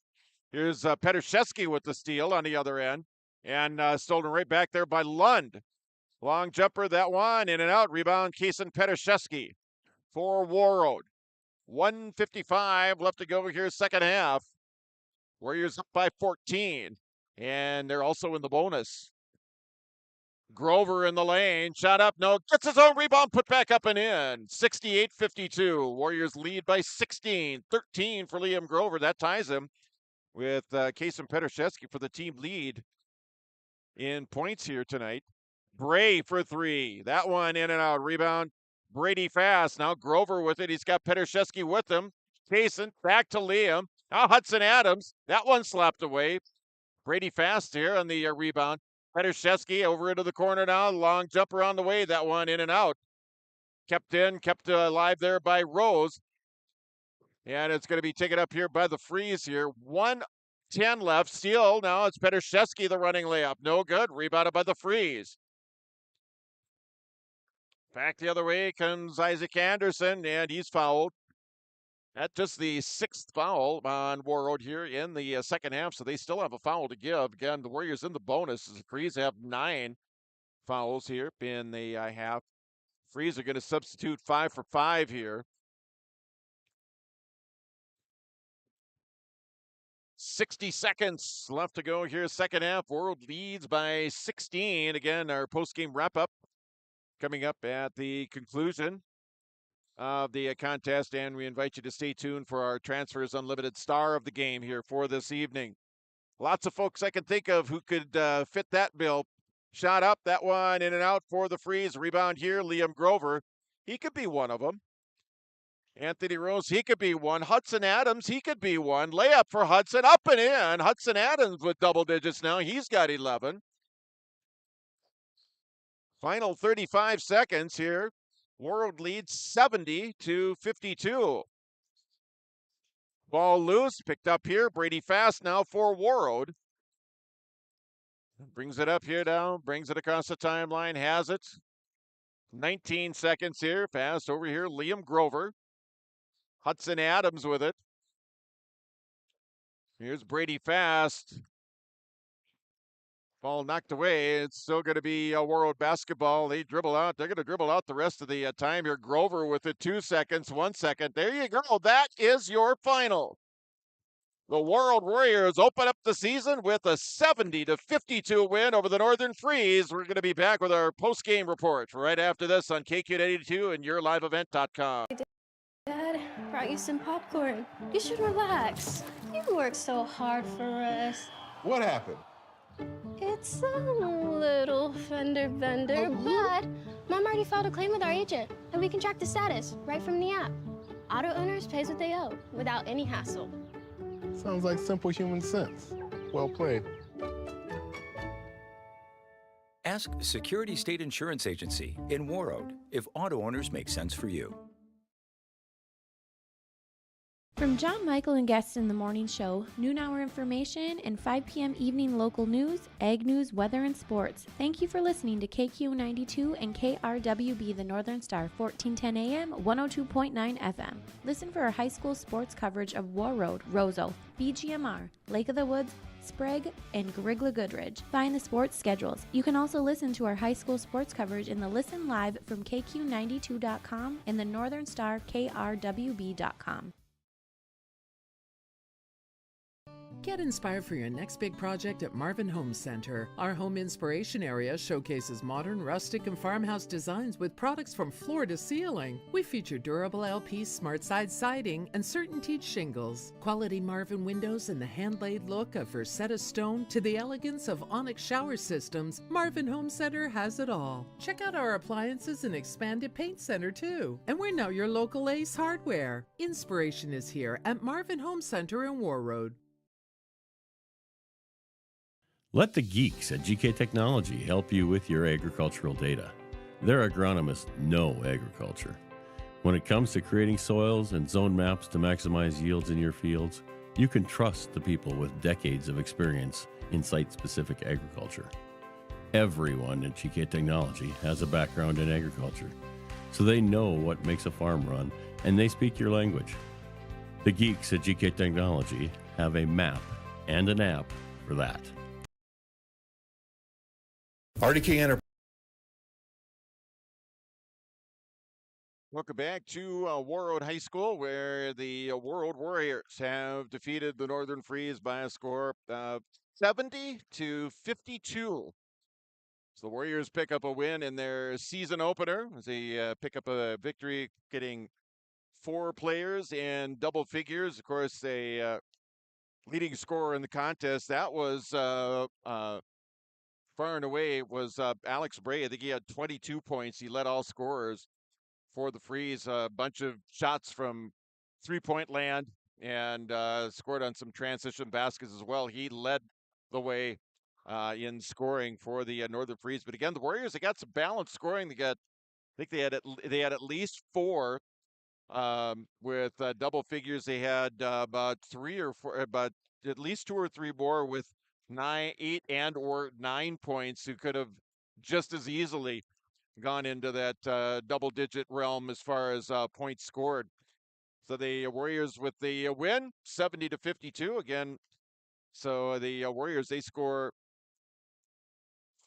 Here's Petrszewski with the steal on the other end. And stolen right back there by Lund. Long jumper, that one, in and out. Rebound, Kason Petrszewski for Warroad. 1:55 left to go here, second half. Warriors up by 14. And they're also in the bonus. Grover in the lane, shot up, no, gets his own rebound, put back up and in. 68-52. Warriors lead by 16. 13 for Liam Grover. That ties him with Kason Petrszewski for the team lead in points here tonight. Bray for 3. That one in and out. Rebound. Brady Fast. Now Grover with it. He's got Petrszewski with him. Kason back to Liam. Now Hudson Adams. That one slapped away. Brady Fast here on the rebound. Petrszewski over into the corner now. Long jumper on the way. That one in and out. Kept alive there by Rose. And it's going to be taken up here by the Freeze here. 1:10 left. Steal. Now it's Petrszewski, the running layup. No good. Rebounded by the Freeze. Back the other way comes Isaac Anderson, and he's fouled. That's just the 6th foul on Warroad here in the second half, so they still have a foul to give. Again, the Warriors in the bonus. The Freeze have 9 fouls here in the half. Freeze are going to substitute 5 for 5 here. 60 seconds left to go here, second half. Warroad leads by 16. Again, our post-game wrap-up coming up at the conclusion of the contest, and we invite you to stay tuned for our Transfers Unlimited star of the game here for this evening. Lots of folks I can think of who could fit that bill. Shot up, that one in and out for the Freeze. Rebound here, Liam Grover. He could be one of them. Anthony Rose, he could be one. Hudson Adams, he could be one. Layup for Hudson, up and in. Hudson Adams with double digits now. He's got 11. Final 35 seconds here. Warroad leads 70-52. Ball loose, picked up here. Brady Fast now for Warroad. Brings it up here now, brings it across the timeline, has it. 19 seconds here. Pass over here, Liam Grover. Hudson Adams with it. Here's Brady Fast. Ball knocked away. It's still going to be a Warroad basketball. They dribble out. They're going to dribble out the rest of the time here. Grover with it. 2 seconds, 1 second. There you go. That is your final. The Warroad Warriors open up the season with a 70-52 win over the Northern Freeze. We're going to be back with our post-game report right after this on KQ92 and YourLiveEvent.com. Dad brought you some popcorn. You should relax. You worked so hard for us. What happened? It's a little fender bender, but Mom already filed a claim with our agent, and we can track the status right from the app. Auto owners pays what they owe without any hassle. Sounds like simple human sense. Well played. Ask Security State Insurance Agency in Warroad if auto owners make sense for you. From John Michael and guests in the morning show, noon hour information, and 5 p.m. evening local news, ag news, weather, and sports. Thank you for listening to KQ92 and KRWB, the Northern Star, 1410 AM, 102.9 FM. Listen for our high school sports coverage of Warroad, Roseau, BGMR, Lake of the Woods, Sprague, and Grigla Goodridge. Find the sports schedules. You can also listen to our high school sports coverage in the Listen Live from KQ92.com and the Northern Star KRWB.com. Get inspired for your next big project at Marvin Home Center. Our home inspiration area showcases modern, rustic, and farmhouse designs with products from floor to ceiling. We feature durable LP smart side siding and certain teak shingles, quality Marvin windows, and the hand-laid look of Versetta stone to the elegance of onyx shower systems. Marvin Home Center has it all. Check out our appliances and expanded paint center too. And we're now your local Ace Hardware. Inspiration is here at Marvin Home Center in Warroad. Let the geeks at GK Technology help you with your agricultural data. Their agronomists know agriculture. When it comes to creating soils and zone maps to maximize yields in your fields, you can trust the people with decades of experience in site-specific agriculture. Everyone at GK Technology has a background in agriculture, so they know what makes a farm run, and they speak your language. The geeks at GK Technology have a map and an app for that. RDK Enterprise. Welcome back to Warroad High School, where the Warroad Warriors have defeated the Northern Freeze by a score of 70-52. So the Warriors pick up a win in their season opener as they pick up a victory, getting 4 players in double figures. Of course, a leading scorer in the contest, that was far and away was Alex Bray. I think he had 22 points. He led all scorers for the Freeze. A bunch of shots from three-point land and scored on some transition baskets as well. He led the way in scoring for the Northern Freeze. But again, the Warriors, they got some balanced scoring. I think they had at least 4 with double figures. They had about at least 2 or 3 more with 8 and or 9 points, who could have just as easily gone into that double-digit realm as far as points scored. So the Warriors with the win, 70-52 again. So the Warriors, they score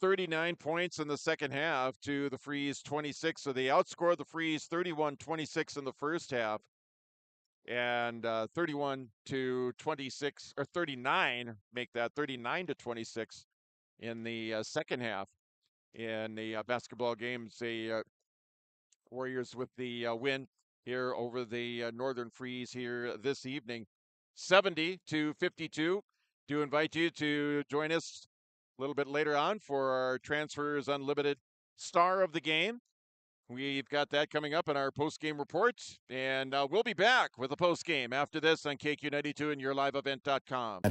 39 points in the second half to the Freeze 26. So they outscored the Freeze 31-26 in the first half. And 31-26 or 39, make that 39-26 in the second half. In the basketball games, the Warriors with the win here over the Northern Freeze here this evening, 70-52. Do invite you to join us a little bit later on for our Transfers Unlimited Star of the Game. We've got that coming up in our post-game report, and we'll be back with a post-game after this on KQ92 and YourLiveEvent.com.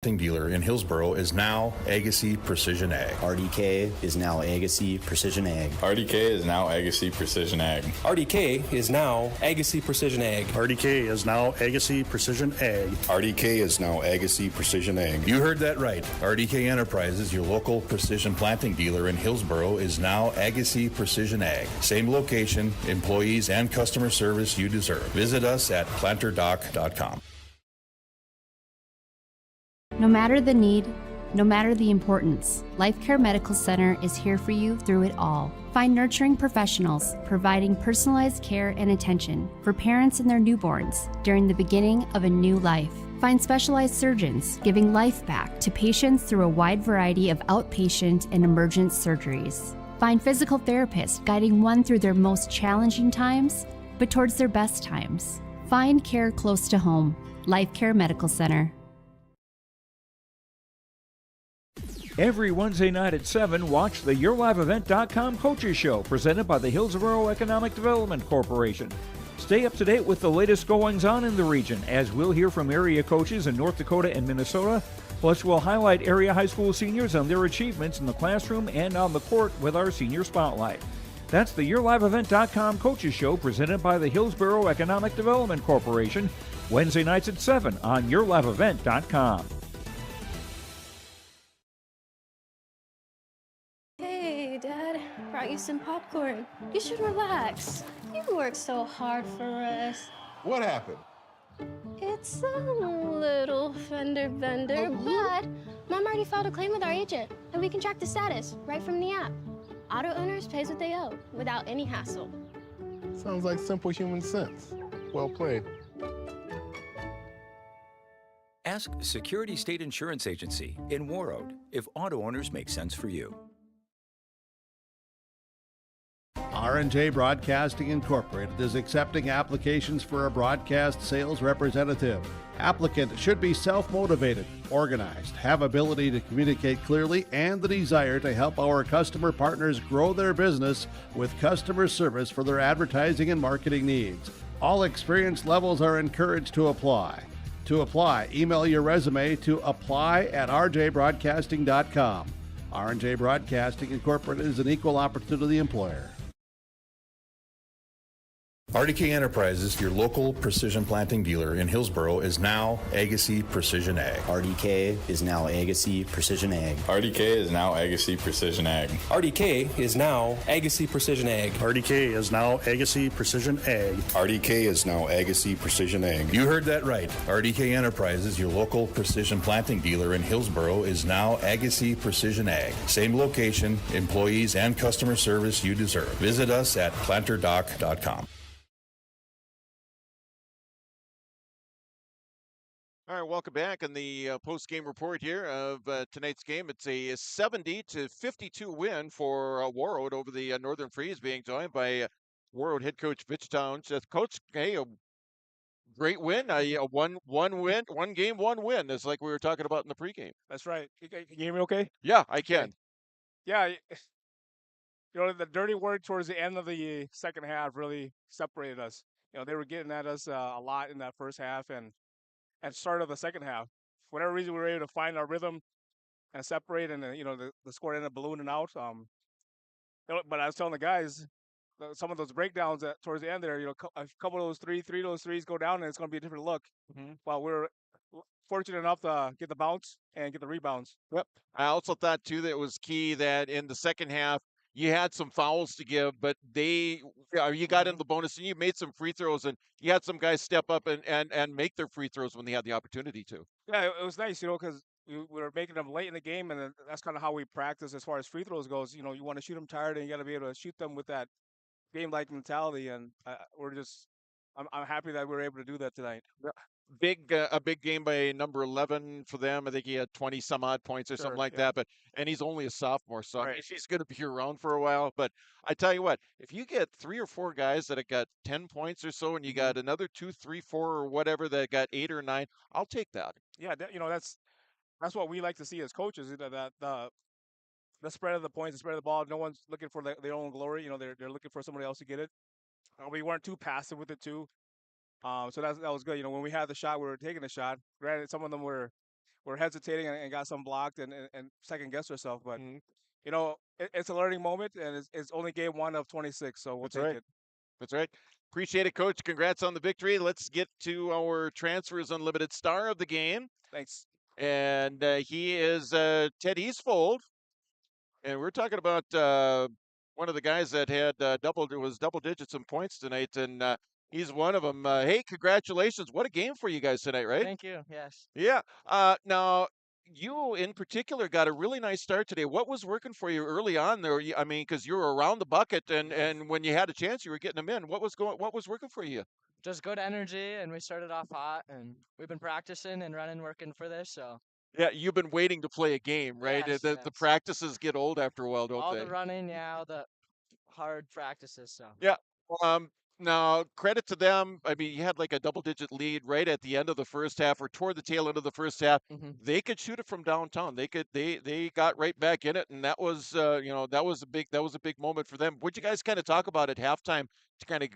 Dealer in Hillsboro is now Agassi Precision Ag. RDK is now Agassi Precision Ag. RDK is now Agassi Precision Ag. RDK is now Agassi Precision Ag. RDK is now Agassi Precision Ag. RDK is now Agassi Precision Ag. You heard that right. RDK Enterprises, your local precision planting dealer in Hillsboro, is now Agassi Precision Ag. Same location, employees, and customer service you deserve. Visit us at planterdoc.com. No matter the need, no matter the importance, Life Care Medical Center is here for you through it all. Find nurturing professionals providing personalized care and attention for parents and their newborns during the beginning of a new life. Find specialized surgeons giving life back to patients through a wide variety of outpatient and emergent surgeries. Find physical therapists guiding one through their most challenging times, but towards their best times. Find care close to home. Life Care Medical Center. Every Wednesday night at 7, watch the YourLiveEvent.com Coaches Show, presented by the Hillsborough Economic Development Corporation. Stay up to date with the latest goings-on in the region, as we'll hear from area coaches in North Dakota and Minnesota. Plus, we'll highlight area high school seniors and their achievements in the classroom and on the court with our Senior Spotlight. That's the YourLiveEvent.com Coaches Show, presented by the Hillsborough Economic Development Corporation, Wednesday nights at 7 on YourLiveEvent.com. Hey, Dad, brought you some popcorn. You should relax. You worked so hard for us. What happened? It's a little fender bender, but Mom already filed a claim with our agent, and we can track the status right from the app. Auto owners pays what they owe without any hassle. Sounds like simple human sense. Well played. Ask Security State Insurance Agency in Warroad if auto owners make sense for you. R&J Broadcasting Incorporated is accepting applications for a broadcast sales representative. Applicant should be self-motivated, organized, have ability to communicate clearly, and the desire to help our customer partners grow their business with customer service for their advertising and marketing needs. All experience levels are encouraged to apply. To apply, email your resume to apply@rjbroadcasting.com. R&J Broadcasting Incorporated is an equal opportunity employer. RDK Enterprises, your local precision planting dealer in Hillsborough, is now Agassi Precision Ag. RDK is now Agassi Precision Ag. RDK is now Agassi Precision Ag. RDK is now Agassi Precision Ag. RDK is now Agassi Precision Ag. RDK is now Agassi Precision Ag. You heard that right. RDK Enterprises, your local precision planting dealer in Hillsborough, is now Agassi Precision Ag. Same location, employees, and customer service you deserve. Visit us at planterdoc.com. All right, welcome back on the post-game report here of tonight's game. It's a 70-52 win for Warroad over the Northern Freeze, being joined by Warroad head coach Mitch Towns. Coach, hey, a great win, one win, one game, one win. It's like we were talking about in the pregame. That's right. Can you hear me okay? Yeah, I can. Yeah, the dirty work towards the end of the second half really separated us. They were getting at us a lot in that first half and start of the second half. For whatever reason, we were able to find our rhythm and separate, and the score ended up ballooning out. But I was telling the guys, some of those breakdowns towards the end there, a couple of those three of those threes go down, and it's going to be a different look. Mm-hmm. While we're fortunate enough to get the bounce and get the rebounds. Yep. I also thought too that it was key that in the second half you had some fouls to give, but you got in the bonus and you made some free throws, and you had some guys step up and make their free throws when they had the opportunity to. Yeah, it was nice, because we were making them late in the game, and that's kind of how we practice as far as free throws goes. You want to shoot them tired, and you got to be able to shoot them with that game-like mentality, and I'm happy that we were able to do that tonight. Yeah. A big game by number 11 for them. I think he had 20 some odd points or something like that. And he's only a sophomore, so I mean, he's going to be around for a while. But I tell you what, if you get 3 or 4 guys that have got 10 points or so, and you got another 2, 3, 4 or whatever that got 8 or 9, I'll take that. Yeah, that's what we like to see as coaches. That the spread of the points, the spread of the ball. No one's looking for their own glory. They're looking for somebody else to get it. We weren't too passive with it too. So that was good. When we had the shot, we were taking the shot. Granted, some of them were hesitating and got some blocked and second guessed ourselves. But it's a learning moment, and it's only game 1 of 26. So we'll take it. That's right. Appreciate it, Coach. Congrats on the victory. Let's get to our Transfers Unlimited star of the game. Thanks. And he is Ted Eastfold. And we're talking about one of the guys that had double digits in points tonight, and he's one of them. Hey, congratulations. What a game for you guys tonight, right? Thank you. Yes. Yeah. Now, you in particular got a really nice start today. What was working for you early on there? Because you were around the bucket, and when you had a chance, you were getting them in. What was working for you? Just good energy, and we started off hot, and we've been practicing and running, working for this. So Yeah, you've been waiting to play a game, right? yes, The practices get old after a while, don't all they? the running, yeah, all the hard practices. So Yeah. Um, Now, credit to them. I mean, you had like a double-digit lead right at the end of the first half, or toward the tail end of the first half. Mhm. They could shoot it from downtown. They got right back in it, and that was that was a big moment for them. What'd you guys kind of talk about at halftime to kind of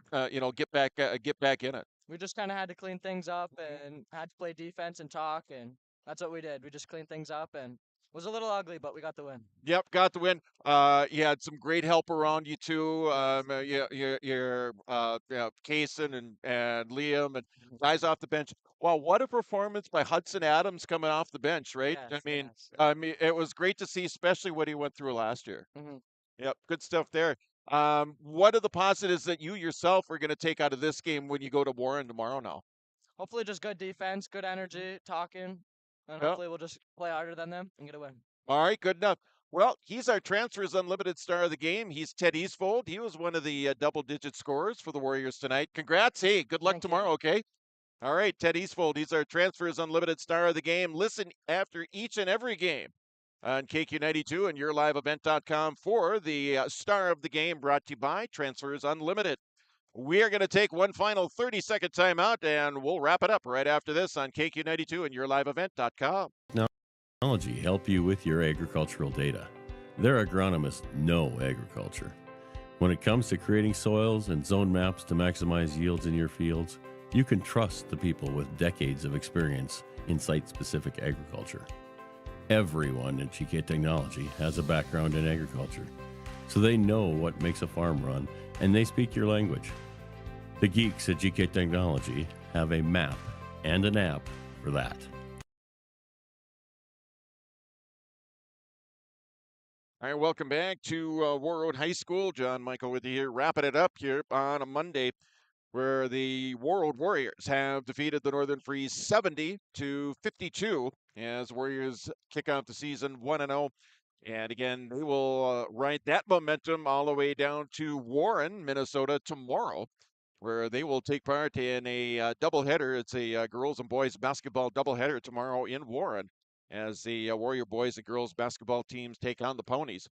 get back in it? we just kind of had to clean things up and had to play defense and talk, and that's what we did. We just cleaned things up, and it was a little ugly, but we got the win. Yep, got the win. You had some great help around you too. Kaysen and Liam and guys off the bench. Wow, what a performance by Hudson Adams coming off the bench, right? Yes, yes. I mean, it was great to see, especially what he went through last year. Mhm. Yep, good stuff there. What are the positives that you yourself are going to take out of this game when you go to Warren tomorrow now? Hopefully, just good defense, good energy, talking, and Yeah. hopefully we'll just play harder than them and get a win. All right, good enough. Well, he's our Transfers Unlimited star of the game. He's Ted Eastfold. He was one of the double-digit scorers for the Warriors tonight. Congrats. Hey, good luck tomorrow, okay? All right, Ted Eastfold. He's our Transfers Unlimited star of the game. Listen after each and every game on KQ92 and YourLiveEvent.com for the star of the game brought to you by Transfers Unlimited. We are going to take one final 30-second timeout, and we'll wrap it up right after this on KQ92 and YourLiveEvent.com. Technology help you with your agricultural data. Their agronomists know agriculture. When it comes to creating soils and zone maps to maximize yields in your fields, you can trust the people with decades of experience in site-specific agriculture. Everyone at GK Technology has a background in agriculture, so they know what makes a farm run, and they speak your language. The geeks at GK Technology have a map and an app for that. All right, welcome back to Warroad High School. John Michael with you here, wrapping it up here on a Monday where the Warroad Warriors have defeated the Northern Freeze 70-52 as Warriors kick off the season 1-0. And again, they will ride that momentum all the way down to Warren, Minnesota tomorrow, where they will take part in a doubleheader. It's a girls and boys basketball doubleheader tomorrow in Warren as the Warrior boys and girls basketball teams take on the Ponies.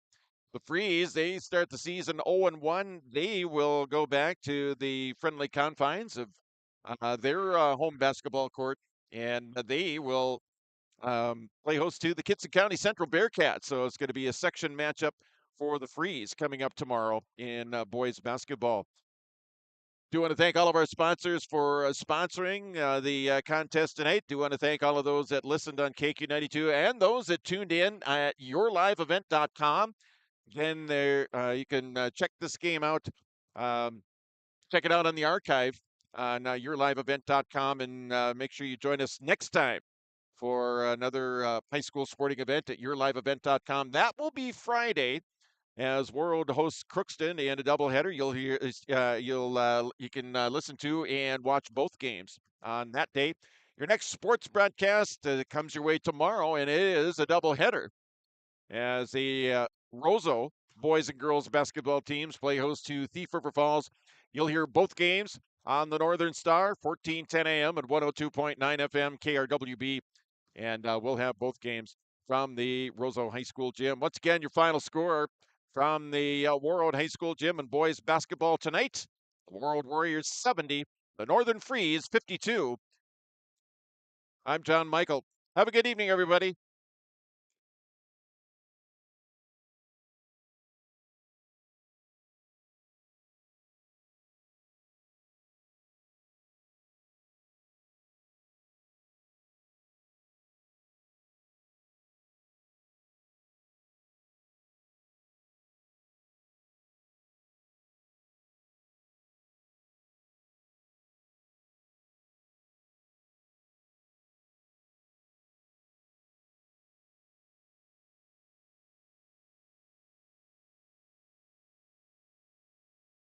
The Freeze, they start the season 0-1. They will go back to the friendly confines of their home basketball court, and they will play host to the Kitson County Central Bearcats. So it's going to be a section matchup for the Freeze coming up tomorrow in boys basketball. Do want to thank all of our sponsors for sponsoring the contest tonight. Do want to thank all of those that listened on KQ92 and those that tuned in at YourLiveEvent.com. Again, there you can check this game out. Check it out on the archive on YourLiveEvent.com, and make sure you join us next time for another high school sporting event at YourLiveEvent.com. That will be Friday, as Warroad hosts Crookston in a doubleheader. You'll hear, you can listen to and watch both games on that day. Your next sports broadcast comes your way tomorrow, and it is a doubleheader as the Roseau boys and girls basketball teams play host to Thief River Falls. You'll hear both games on the Northern Star, 14:10 a.m. and 102.9 FM KRWB, and we'll have both games from the Roseau High School gym. Once again, your final score from the Warroad High School gym and boys basketball tonight: the Warroad Warriors 70, the Northern Freeze 52. I'm John Michael. Have a good evening, everybody.